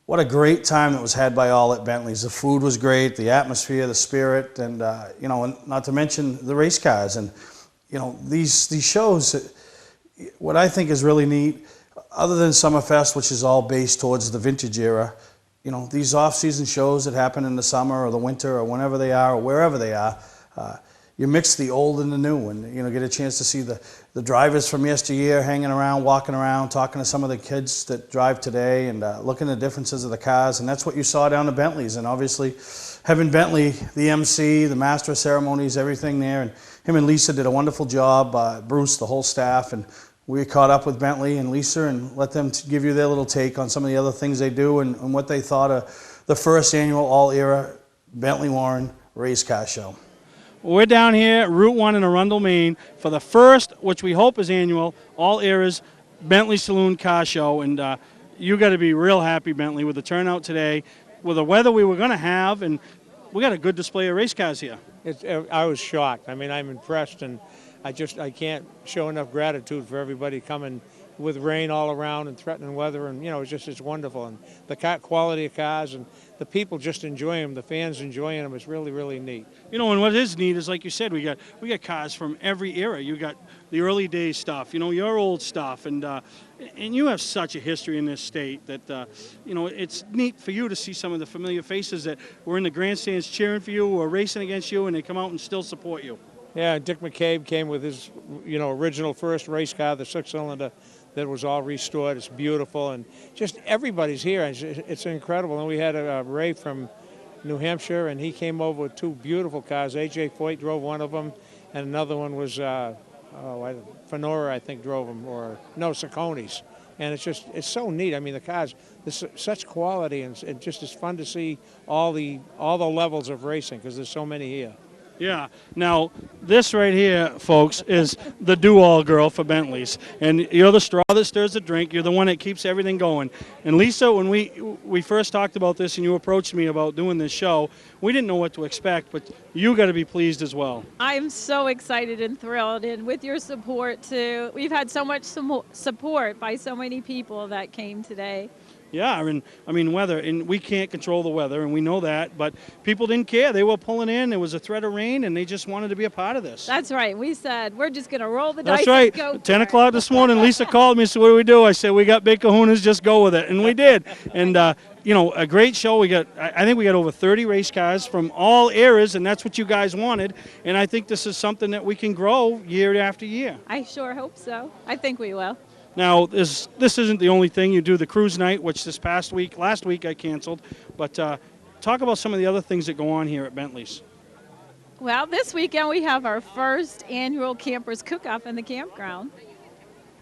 what a great time that was had by all at Bentley's. The food was great, the atmosphere, the spirit, and you know, and not to mention the race cars. And you know, these shows, what I think is really neat, other than Summerfest, which is all based towards the vintage era, you know, these off-season shows that happen in the summer or the winter or whenever they are or wherever they are, you mix the old and the new, and you know, get a chance to see the drivers from yesteryear hanging around, walking around, talking to some of the kids that drive today, and looking at the differences of the cars. And that's what you saw down at Bentley's. And obviously, having Bentley, the MC, the master of ceremonies, everything there, and him and Lisa did a wonderful job. Bruce, the whole staff, and we caught up with Bentley and Lisa and let them give you their little take on some of the other things they do and what they thought of the first annual all-era Bentley Warren Race Car Show. We're down here at Route 1 in Arundel, Maine for the first, which we hope is annual, all eras Bentley Saloon Car Show. And you got to be real happy, Bentley, with the turnout today, with the weather we were going to have, and we got a good display of race cars here. I was shocked. I mean, I'm impressed, and I can't show enough gratitude for everybody coming with rain all around and threatening weather, and you know, it's wonderful. And the quality of cars and the people just enjoy them, the fans enjoying them. It's really, really neat. You know, and what is neat is, like you said, we got cars from every era. You got the early days stuff, you know, your old stuff, and you have such a history in this state that you know, it's neat for you to see some of the familiar faces that were in the grandstands cheering for you or racing against you, and they come out and still support you. Yeah, Dick McCabe came with his, you know, original first race car, the 6-cylinder. That was all restored. It's beautiful, and just everybody's here. It's incredible. And we had a Ray from New Hampshire, and he came over with 2 beautiful cars. AJ Foyt drove one of them, and another one was Fenora, I think, drove them, or no, Saucony's. And it's so neat. I mean, the cars, there's such quality, and it just is fun to see all the levels of racing because there's so many here. Yeah. Now, this right here, folks, is the do-all girl for Bentley's. And you're the straw that stirs the drink. You're the one that keeps everything going. And Lisa, when we first talked about this and you approached me about doing this show, we didn't know what to expect, but you got to be pleased as well. I'm so excited and thrilled, and with your support, too. We've had so much support by so many people that came today. Yeah, and I mean, weather, and we can't control the weather, and we know that, but people didn't care. They were pulling in. There was a threat of rain, and they just wanted to be a part of this. That's right. We said, we're just going to roll the dice. That's right. And go 10 o'clock this morning, Lisa called me and said, what do we do? I said, we got big kahunas, just go with it. And we did. And, you know, a great show. I think we got over 30 race cars from all eras, and that's what you guys wanted. And I think this is something that we can grow year after year. I sure hope so. I think we will. Now, this isn't the only thing. You do the cruise night, which last week I canceled. But talk about some of the other things that go on here at Bentley's. Well, this weekend we have our first annual Campers Cook-Off in the campground.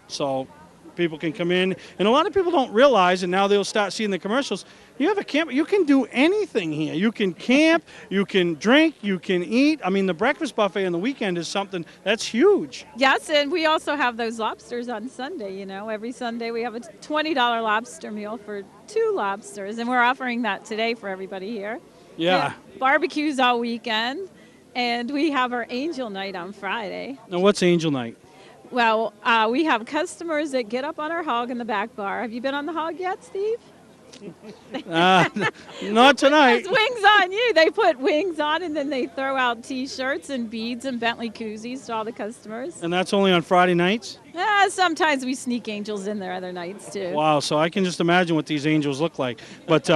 So people can come in, and a lot of people don't realize, and now they'll start seeing the commercials, you have a camp, you can do anything here. You can camp, you can drink, you can eat. I mean, the breakfast buffet on the weekend is something that's huge. Yes, and we also have those lobsters on Sunday, you know. Every Sunday we have a $20 lobster meal for 2 lobsters, and we're offering that today for everybody here. Yeah. Barbecues all weekend, and we have our Angel Night on Friday. Now, what's Angel Night? Well, we have customers that get up on our hog in the back bar. Have you been on the hog yet, Steve? Not tonight. There's wings on you. They put wings on, and then they throw out T-shirts and beads and Bentley koozies to all the customers. And that's only on Friday nights? Sometimes we sneak angels in there other nights, too. Wow, so I can just imagine what these angels look like. But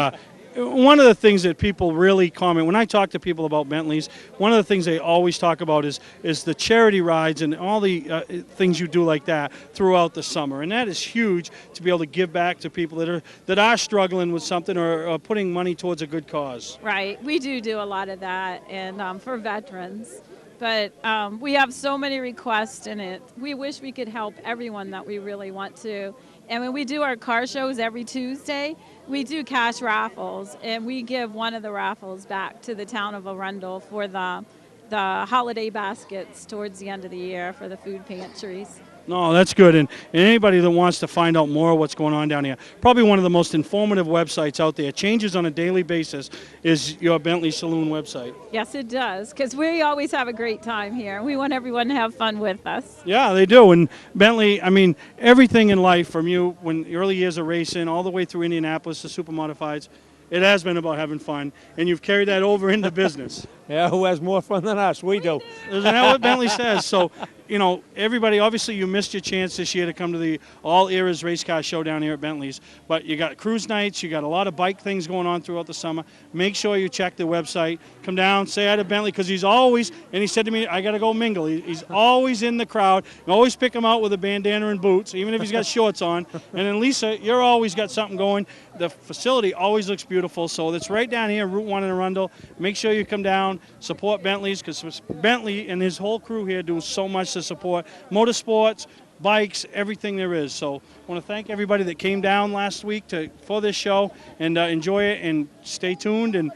one of the things that people really comment, when I talk to people about Bentleys, one of the things they always talk about is the charity rides and all the things you do like that throughout the summer. And that is huge to be able to give back to people that are struggling with something or putting money towards a good cause. Right. We do a lot of that, and for veterans. But we have so many requests in it. We wish we could help everyone that we really want to. And when we do our car shows every Tuesday, we do cash raffles, and we give one of the raffles back to the town of Arundel for the holiday baskets towards the end of the year for the food pantries. No, that's good. And anybody that wants to find out more of what's going on down here, probably one of the most informative websites out there, changes on a daily basis, is your Bentley Saloon website. Yes, it does, because we always have a great time here. We want everyone to have fun with us. Yeah, they do. And Bentley, I mean, everything in life from you, when the early years of racing, all the way through Indianapolis to super modifieds, it has been about having fun, and you've carried that over into business. Yeah, who has more fun than us? We do. Isn't that what Bentley says? So you know, everybody, obviously you missed your chance this year to come to the All Eras Race Car Show down here at Bentley's, but you got cruise nights, you got a lot of bike things going on throughout the summer. Make sure you check the website. Come down, say hi to Bentley, because he's always, and he said to me, I got to go mingle. He's always in the crowd. You always pick him out with a bandana and boots, even if he's got shorts on. And then Lisa, you're always got something going. The facility always looks beautiful, so it's right down here, Route 1 in Arundel. Make sure you come down, support Bentley's, because Bentley and his whole crew here do so much to support motorsports, bikes, everything there is. So I want to thank everybody that came down last week for this show, and enjoy it, and stay tuned, and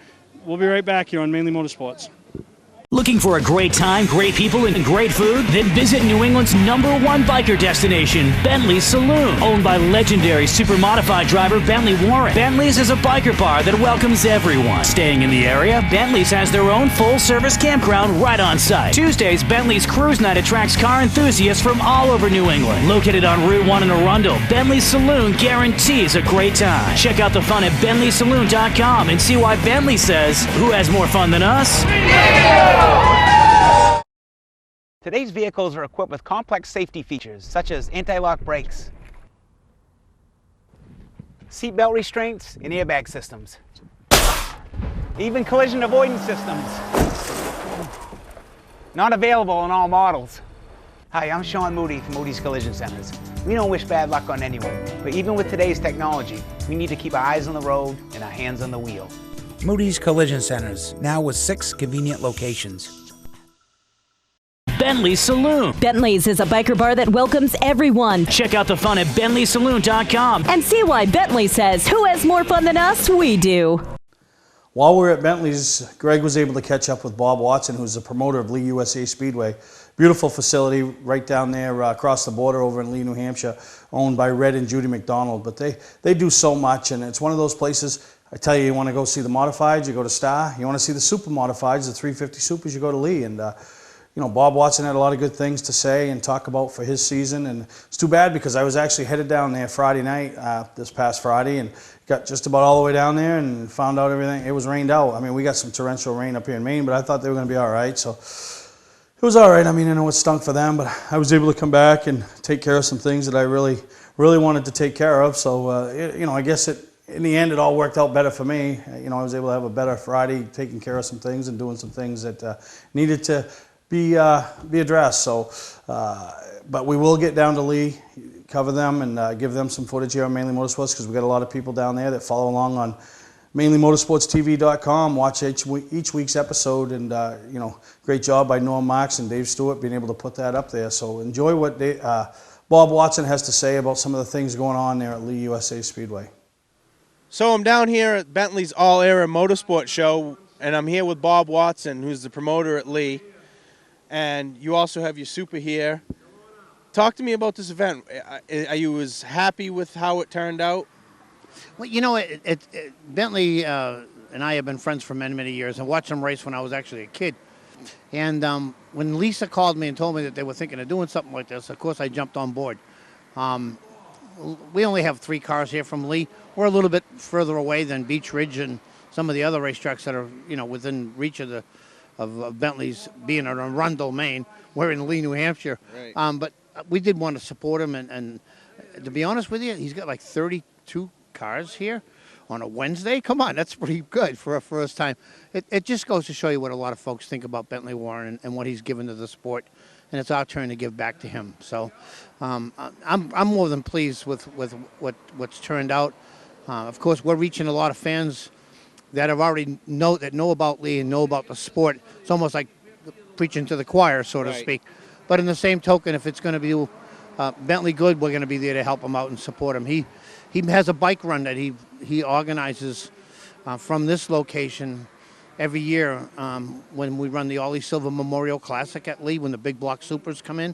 we'll be right back here on Mainly Motorsports. Looking for a great time, great people, and great food? Then visit New England's #1 biker destination, Bentley's Saloon. Owned by legendary super modified driver Bentley Warren. Bentley's is a biker bar that welcomes everyone. Staying in the area, Bentley's has their own full-service campground right on site. Tuesdays, Bentley's Cruise Night attracts car enthusiasts from all over New England. Located on Route 1 in Arundel, Bentley's Saloon guarantees a great time. Check out the fun at BentleySaloon.com and see why Bentley says, who has more fun than us? Today's vehicles are equipped with complex safety features such as anti-lock brakes, seatbelt restraints, and airbag systems. Even collision avoidance systems. Not available in all models. Hi, I'm Sean Moody from Moody's Collision Centers. We don't wish bad luck on anyone, but even with today's technology, we need to keep our eyes on the road and our hands on the wheel. Moody's Collision Centers, now with 6 convenient locations. Bentley's Saloon. Bentley's is a biker bar that welcomes everyone. Check out the fun at BentleySaloon.com. And see why Bentley says, who has more fun than us? We do. While we were at Bentley's, Greg was able to catch up with Bob Watson, who's the promoter of Lee USA Speedway. Beautiful facility right down there across the border over in Lee, New Hampshire, owned by Red and Judy McDonald. But they do so much, and it's one of those places, I tell you, you want to go see the modifieds, you go to Star. You want to see the super modifieds, the 350 supers, you go to Lee. And you know, Bob Watson had a lot of good things to say and talk about for his season, and it's too bad because I was actually headed down there Friday night, this past Friday, and got just about all the way down there and found out everything. It was rained out. I mean, we got some torrential rain up here in Maine, but I thought they were going to be all right, so it was all right. I mean, I know it stunk for them, but I was able to come back and take care of some things that I really wanted to take care of, so, you know, I guess in the end, it all worked out better for me. You know, I was able to have a better Friday, taking care of some things and doing some things that needed to be addressed. So, but we will get down to Lee, cover them, and give them some footage here on Mainly Motorsports, because we got a lot of people down there that follow along on MainlyMotorsportsTV.com, watch each week's episode, and you know, great job by Norm Marks and Dave Stewart being able to put that up there. So enjoy what Bob Watson has to say about some of the things going on there at Lee USA Speedway. So I'm down here at Bentley's All-Era Motorsports Show, and I'm here with Bob Watson, who's the promoter at Lee. And you also have your super here. Talk to me about this event. Are you as happy with how it turned out? Well, you know, Bentley and I have been friends for many, many years, and watched them race when I was actually a kid. And when Lisa called me and told me that they were thinking of doing something like this, of course I jumped on board. We only have 3 cars here from Lee. We're a little bit further away than Beach Ridge and some of the other racetracks that are, you know, within reach of Bentley's, being in Arundel, Maine. We're in Lee, New Hampshire. Right. But we did want to support him, and to be honest with you, he's got like 32 cars here on a Wednesday. Come on, that's pretty good for a first time. It just goes to show you what a lot of folks think about Bentley Warren and what he's given to the sport, and it's our turn to give back to him. So I'm more than pleased with what's turned out. Of course, we're reaching a lot of fans that have already know about Lee and know about the sport. It's almost like preaching to the choir, so to speak. But in the same token, if it's going to be Bentley good, we're going to be there to help him out and support him. He has a bike run that he organizes from this location every year when we run the Ollie Silver Memorial Classic at Lee, when the big block supers come in.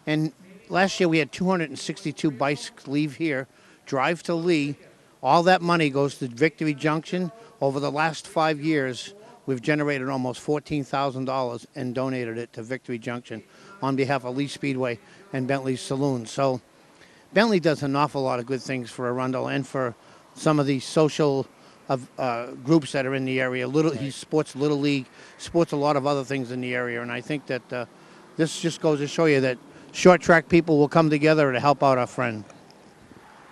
And last year we had 262 bikes leave here, drive to Lee. All that money goes to Victory Junction. Over the last 5 years, we've generated almost $14,000 and donated it to Victory Junction on behalf of Lee Speedway and Bentley's Saloon. So Bentley does an awful lot of good things for Arundel and for some of the social groups that are in the area. He sports Little League, sports a lot of other things in the area, and I think that this just goes to show you that short track people will come together to help out our friend.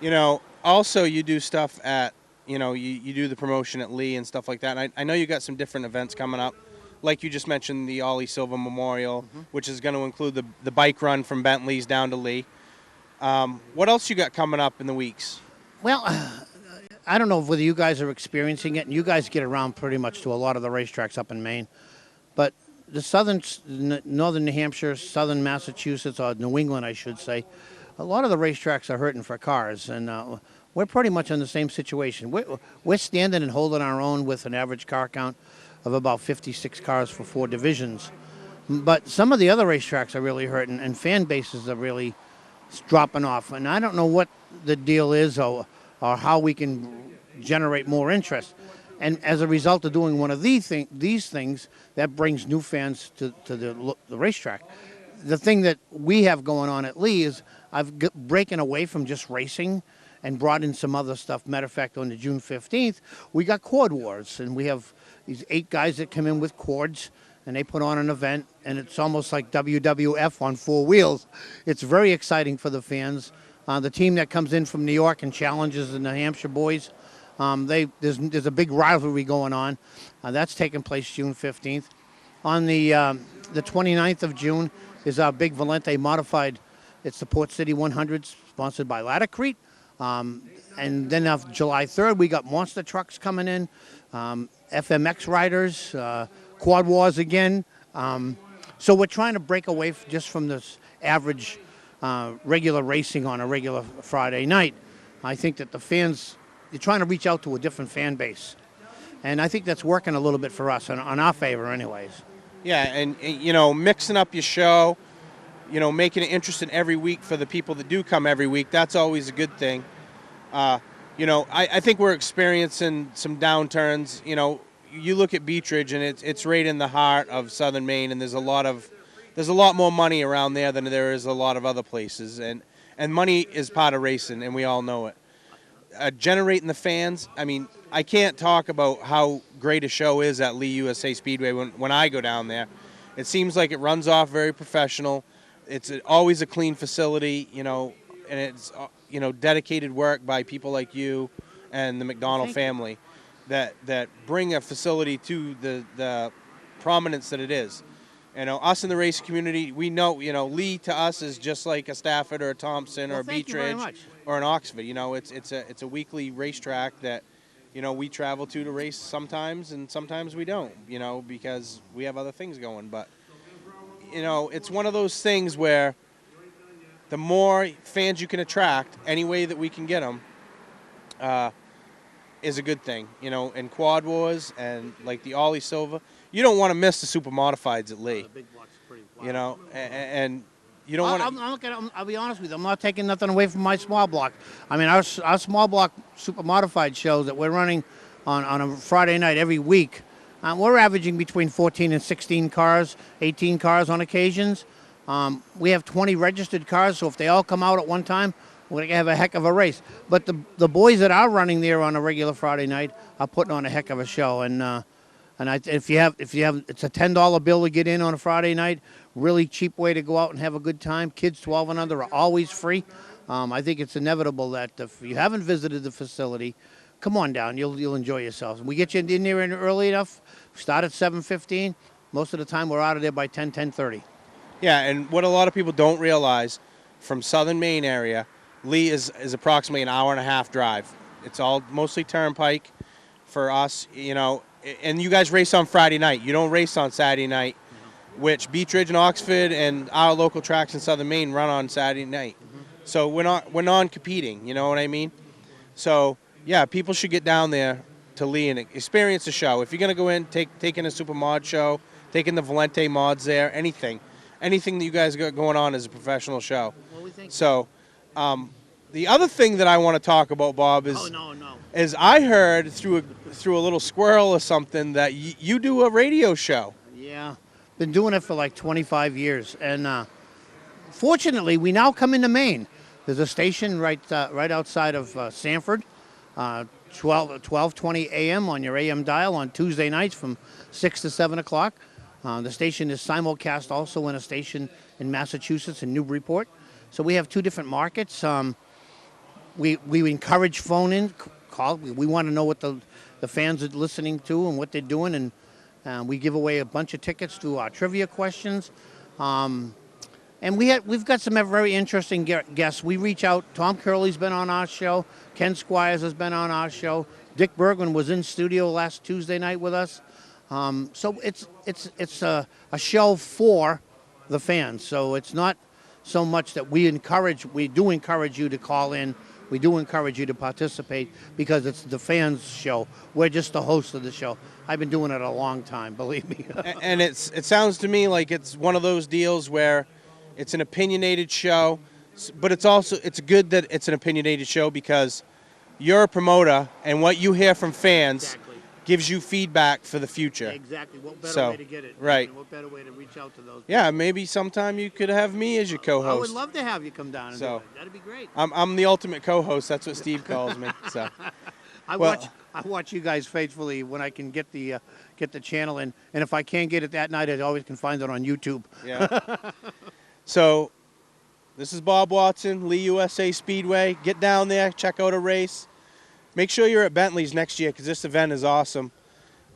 You know, also you do stuff at, you know, you do the promotion at Lee and stuff like that. And I know you got some different events coming up. Like you just mentioned, the Ollie Silva Memorial, which is going to include the bike run from Bentley's down to Lee. What else you got coming up in the weeks? Well, I don't know whether you guys are experiencing it, and you guys get around pretty much to a lot of the racetracks up in Maine, but the northern New Hampshire, southern Massachusetts, or New England, I should say, a lot of the racetracks are hurting for cars, and we're pretty much in the same situation. We're standing and holding our own with an average car count of about 56 cars for 4 divisions. But some of the other racetracks are really hurting, and fan bases are really dropping off. And I don't know what the deal is or how we can generate more interest. And as a result of doing one of these things, that brings new fans to the racetrack. The thing that we have going on at Lee is breaking away from just racing and brought in some other stuff. Matter of fact, on the June 15th, we got Quad Wars, and we have these 8 guys that come in with cords, and they put on an event, and it's almost like WWF on 4 wheels. It's very exciting for the fans. The team that comes in from New York and challenges the New Hampshire boys, there's a big rivalry going on. That's taking place June 15th. On the 29th of June is our big Valente modified. It's the Port City 100, sponsored by Latacrete. And then on July 3rd, we got monster trucks coming in, FMX riders, Quad Wars again. So we're trying to break away just from this average regular racing on a regular Friday night. I think that the fans, you're trying to reach out to a different fan base. And I think that's working a little bit for us, on our favor anyways. Yeah, and you know, mixing up your show, you know, making it interesting every week for the people that do come every week, that's always a good thing. You know, I think we're experiencing some downturns. You know, you look at Beech Ridge, and it's right in the heart of southern Maine, and there's a lot more money around there than there is a lot of other places, and money is part of racing, and we all know it. Generating the fans, I mean, I can't talk about how great a show is at Lee USA Speedway when I go down there. It seems like it runs off very professional. It's always a clean facility, you know, and it's, you know, dedicated work by people like you and the McDonald family that bring a facility to the prominence that it is. You know, us in the race community, we know, you know, Lee to us is just like a Stafford or a Thompson or a Beech Ridge or an Oxford. You know, it's a weekly racetrack that, you know, we travel to race sometimes, and sometimes we don't, you know, because we have other things going. But, you know, it's one of those things where the more fans you can attract, any way that we can get them, is a good thing. You know, in Quad Wars and like the Ollie Silva, you don't want to miss the super modifieds at Lee. You know, and you don't want to. I'll be honest with you. I'm not taking nothing away from my small block. I mean, our small block super modified shows that we're running on a Friday night every week, we're averaging between 14 and 16 cars, 18 cars on occasions. We have 20 registered cars, so if they all come out at one time, we're going to have a heck of a race. But the boys that are running there on a regular Friday night are putting on a heck of a show. And if you have, it's a $10 bill to get in on a Friday night. Really cheap way to go out and have a good time. Kids 12 and under are always free. I think it's inevitable that if you haven't visited the facility, come on down. You'll enjoy yourselves. We get you in there early enough. Start at 7:15. Most of the time, we're out of there by 10:30. Yeah, and what a lot of people don't realize, from southern Maine area, Lee is approximately an hour and a half drive. It's all mostly turnpike for us, you know. And you guys race on Friday night. You don't race on Saturday night, which Beech Ridge and Oxford and our local tracks in southern Maine run on Saturday night. So we're non-competing, you know what I mean? So yeah, people should get down there to Lee and experience the show. If you're gonna go in, take in a super mod show, take in the Valente mods there, anything that you guys got going on is a professional show. So the other thing that I want to talk about, Bob, is I heard through a little squirrel or something that you do a radio show. Yeah, been doing it for like 25 years, and fortunately, we now come into Maine. There's a station right outside of Sanford, 12:20 a.m. on your AM dial on Tuesday nights from 6 to 7 o'clock. The station is simulcast also in a station in Massachusetts in Newburyport. So we have two different markets. We encourage phone-in, call. We want to know what the fans are listening to and what they're doing, and we give away a bunch of tickets to our trivia questions. And we've got some very interesting guests. We reach out. Tom Curley's been on our show. Ken Squires has been on our show. Dick Bergman was in studio last Tuesday night with us. So it's a show for the fans. So it's not so much that we do encourage you to call in. We do encourage you to participate because it's the fans' show. We're just the host of the show. I've been doing it a long time, believe me. And it sounds to me like it's one of those deals where it's an opinionated show, but it's good that it's an opinionated show because you're a promoter and what you hear from fans gives you feedback for the future. Exactly. What better way to get it? Right. What better way to reach out to those people? Yeah, maybe sometime you could have me as your co-host. I would love to have you come down and do it. That'd be great. I'm the ultimate co-host. That's what Steve calls me. So. I watch you guys faithfully when I can get the channel in, and if I can't get it that night, I always can find it on YouTube. Yeah. So, this is Bob Watson, Lee USA Speedway. Get down there, check out a race. Make sure you're at Bentley's next year because this event is awesome.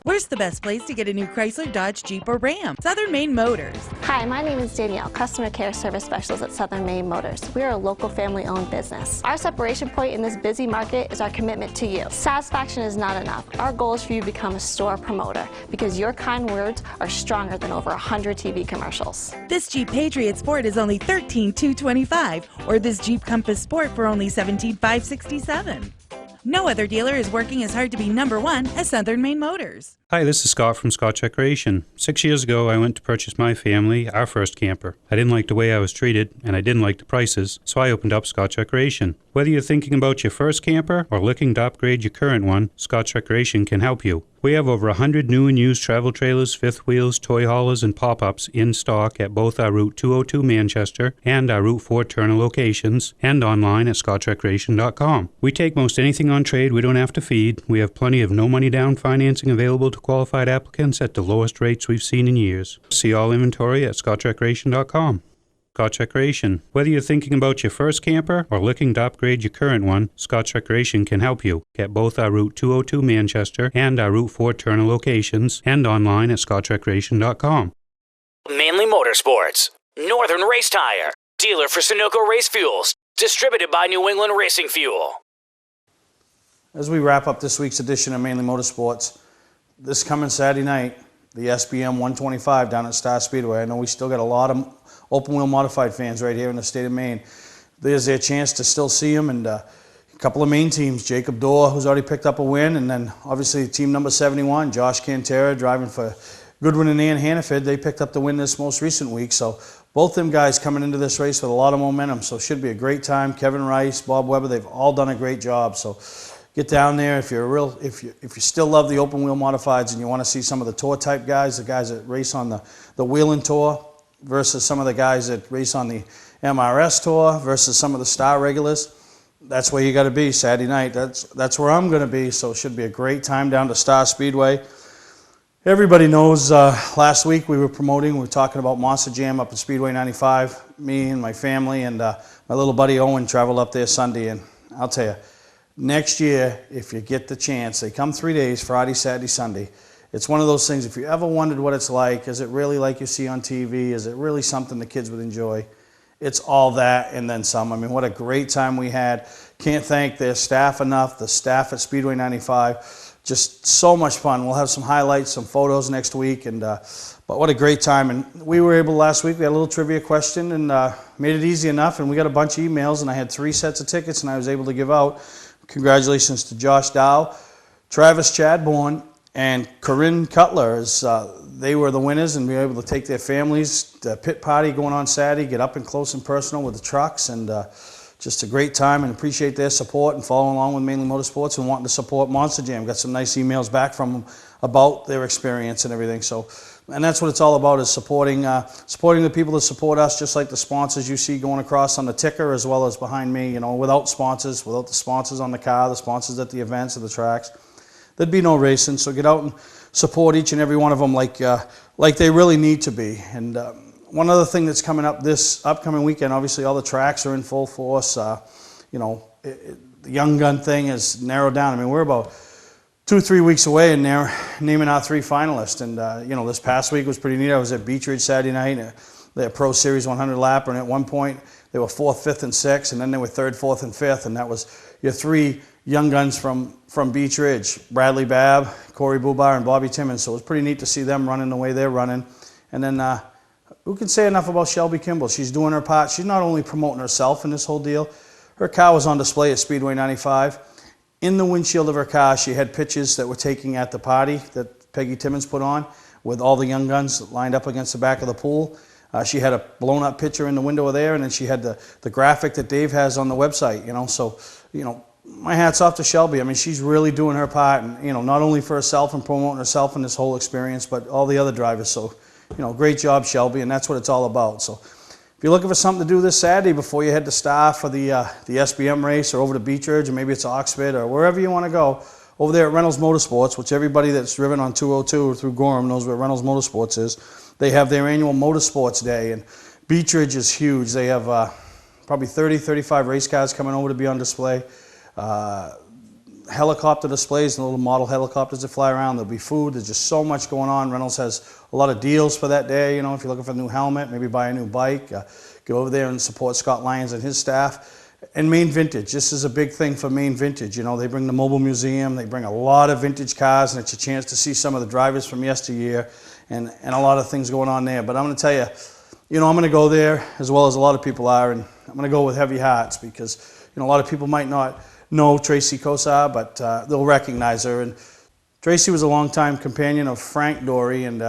Where's the best place to get a new Chrysler, Dodge, Jeep, or Ram? Southern Maine Motors. Hi, my name is Danielle, Customer Care Service Specialist at Southern Maine Motors. We are a local family-owned business. Our separation point in this busy market is our commitment to you. Satisfaction is not enough. Our goal is for you to become a store promoter because your kind words are stronger than over 100 TV commercials. This Jeep Patriot Sport is only $13,225, or this Jeep Compass Sport for only $17,567. No other dealer is working as hard to be #1 as Southern Maine Motors. Hi, this is Scott from Scott Recreation. 6 years ago, I went to purchase my family our first camper. I didn't like the way I was treated, and I didn't like the prices, so I opened up Scott Recreation. Whether you're thinking about your first camper or looking to upgrade your current one, Scott Recreation can help you. We have over 100 new and used travel trailers, fifth wheels, toy haulers, and pop-ups in stock at both our Route 202 Manchester and our Route 4 Turner locations, and online at scotchrecreation.com. We take most anything on trade we don't have to feed. We have plenty of no-money down financing available to qualified applicants at the lowest rates we've seen in years. See all inventory at scotchrecreation.com. Scotch Recreation. Whether you're thinking about your first camper or looking to upgrade your current one, Scotch Recreation can help you at both our Route 202 Manchester and our Route 4 Turner locations, and online at scotchrecreation.com. Mainely Motorsports, Northern Race Tire, dealer for Sunoco Race Fuels, distributed by New England Racing Fuel. As we wrap up this week's edition of Mainly Motorsports, this coming Saturday night, the SBM 125 down at Star Speedway. I know we still got a lot of open wheel modified fans right here in the state of Maine. There's their chance to still see them, and a couple of Maine teams, Jacob Dorr, who's already picked up a win, and then obviously team number 71, Josh Cantera, driving for Goodwin and Ann Hannaford. They picked up the win this most recent week, so both them guys coming into this race with a lot of momentum, so it should be a great time. Kevin Rice, Bob Weber, they've all done a great job, so get down there if you still love the open wheel modifieds and you want to see some of the tour type guys, the guys that race on the Wheeling Tour versus some of the guys that race on the MRS Tour versus some of the Star regulars. That's where you got to be Saturday night. That's where I'm going to be. So it should be a great time down to Star Speedway. Everybody knows last week we were talking about Monster Jam up at Speedway 95. Me and my family and my little buddy Owen traveled up there Sunday, and I'll tell you, next year, if you get the chance, they come 3 days, Friday, Saturday, Sunday. It's one of those things, if you ever wondered what it's like, is it really like you see on TV? Is it really something the kids would enjoy? It's all that and then some. I mean, what a great time we had. Can't thank their staff enough, the staff at Speedway 95. Just so much fun. We'll have some highlights, some photos next week, and but what a great time. And we were able last week, we had a little trivia question and made it easy enough, and we got a bunch of emails, and I had 3 sets of tickets, and I was able to give out. Congratulations to Josh Dow, Travis Chadbourne, and Corinne Cutler. They were the winners, and we were able to take their families to a pit party going on Saturday, get up and close and personal with the trucks, and just a great time, and appreciate their support and following along with Mainly Motorsports and wanting to support Monster Jam. Got some nice emails back from them about their experience and everything. So, and that's what it's all about, is supporting the people that support us, just like the sponsors you see going across on the ticker as well as behind me. You know, without the sponsors on the car, the sponsors at the events or the tracks, there'd be no racing. So get out and support each and every one of them like they really need to be. And one other thing that's coming up this upcoming weekend, obviously all the tracks are in full force. You know, the young gun thing is narrowed down. I mean, we're about 2-3 weeks away and naming our 3 finalists. And you know, this past week was pretty neat. I was at Beach Ridge Saturday night. They had Pro Series 100 lapper, and at one point they were 4th, 5th, and 6th, and then they were 3rd, 4th, and 5th, and that was your 3 young guns from Beach Ridge: Bradley Babb, Corey Bubar, and Bobby Timmons. So it was pretty neat to see them running the way they're running. And then who can say enough about Shelby Kimball? She's doing her part. She's not only promoting herself in this whole deal. Her car was on display at Speedway 95. In the windshield of her car, she had pictures that were taken at the party that Peggy Timmons put on with all the young guns lined up against the back of the pool. She had a blown up picture in the window there, and then she had the graphic that Dave has on the website, you know. So, you know, my hat's off to Shelby. I mean, she's really doing her part, and, you know, not only for herself and promoting herself in this whole experience, but all the other drivers. So, you know, great job, Shelby, and that's what it's all about. So if you're looking for something to do this Saturday before you head to Star for the SBM race, or over to Beach Ridge, or maybe it's Oxford, or wherever you want to go, over there at Reynolds Motorsports, which everybody that's driven on 202 through Gorham knows where Reynolds Motorsports is. They have their annual Motorsports Day, and Beach Ridge is huge. They have probably 30, 35 race cars coming over to be on display. Helicopter displays and little model helicopters that fly around. There'll be food. There's just so much going on. Reynolds has a lot of deals for that day. You know, if you're looking for a new helmet, maybe buy a new bike, go over there and support Scott Lyons and his staff. And Maine Vintage, this is a big thing for Maine Vintage. You know, they bring the mobile museum, they bring a lot of vintage cars, and it's a chance to see some of the drivers from yesteryear and a lot of things going on there. But I'm going to tell you, you know, I'm going to go there as well as a lot of people are, and I'm going to go with heavy hearts because, you know, a lot of people might not know Tracy Kosar, but they'll recognize her. And Tracy was a longtime companion of Frank Dory, and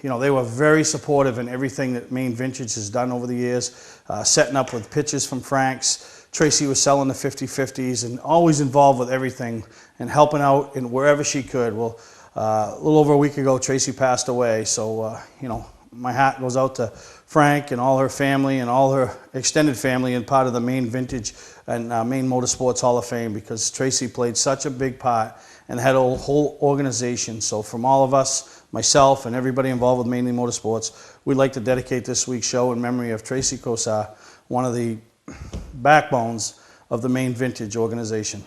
you know, they were very supportive in everything that Maine Vintage has done over the years, setting up with pictures from Frank's. Tracy was selling the 50/50s and always involved with everything and helping out in wherever she could. Well, a little over a week ago, Tracy passed away, so you know, my hat goes out to Frank and all her family and all her extended family and part of the Maine Vintage and Maine Motorsports Hall of Fame, because Tracy played such a big part and had a whole organization. So from all of us, myself and everybody involved with Mainly Motorsports, we'd like to dedicate this week's show in memory of Tracy Kosar, one of the backbones of the Maine Vintage organization.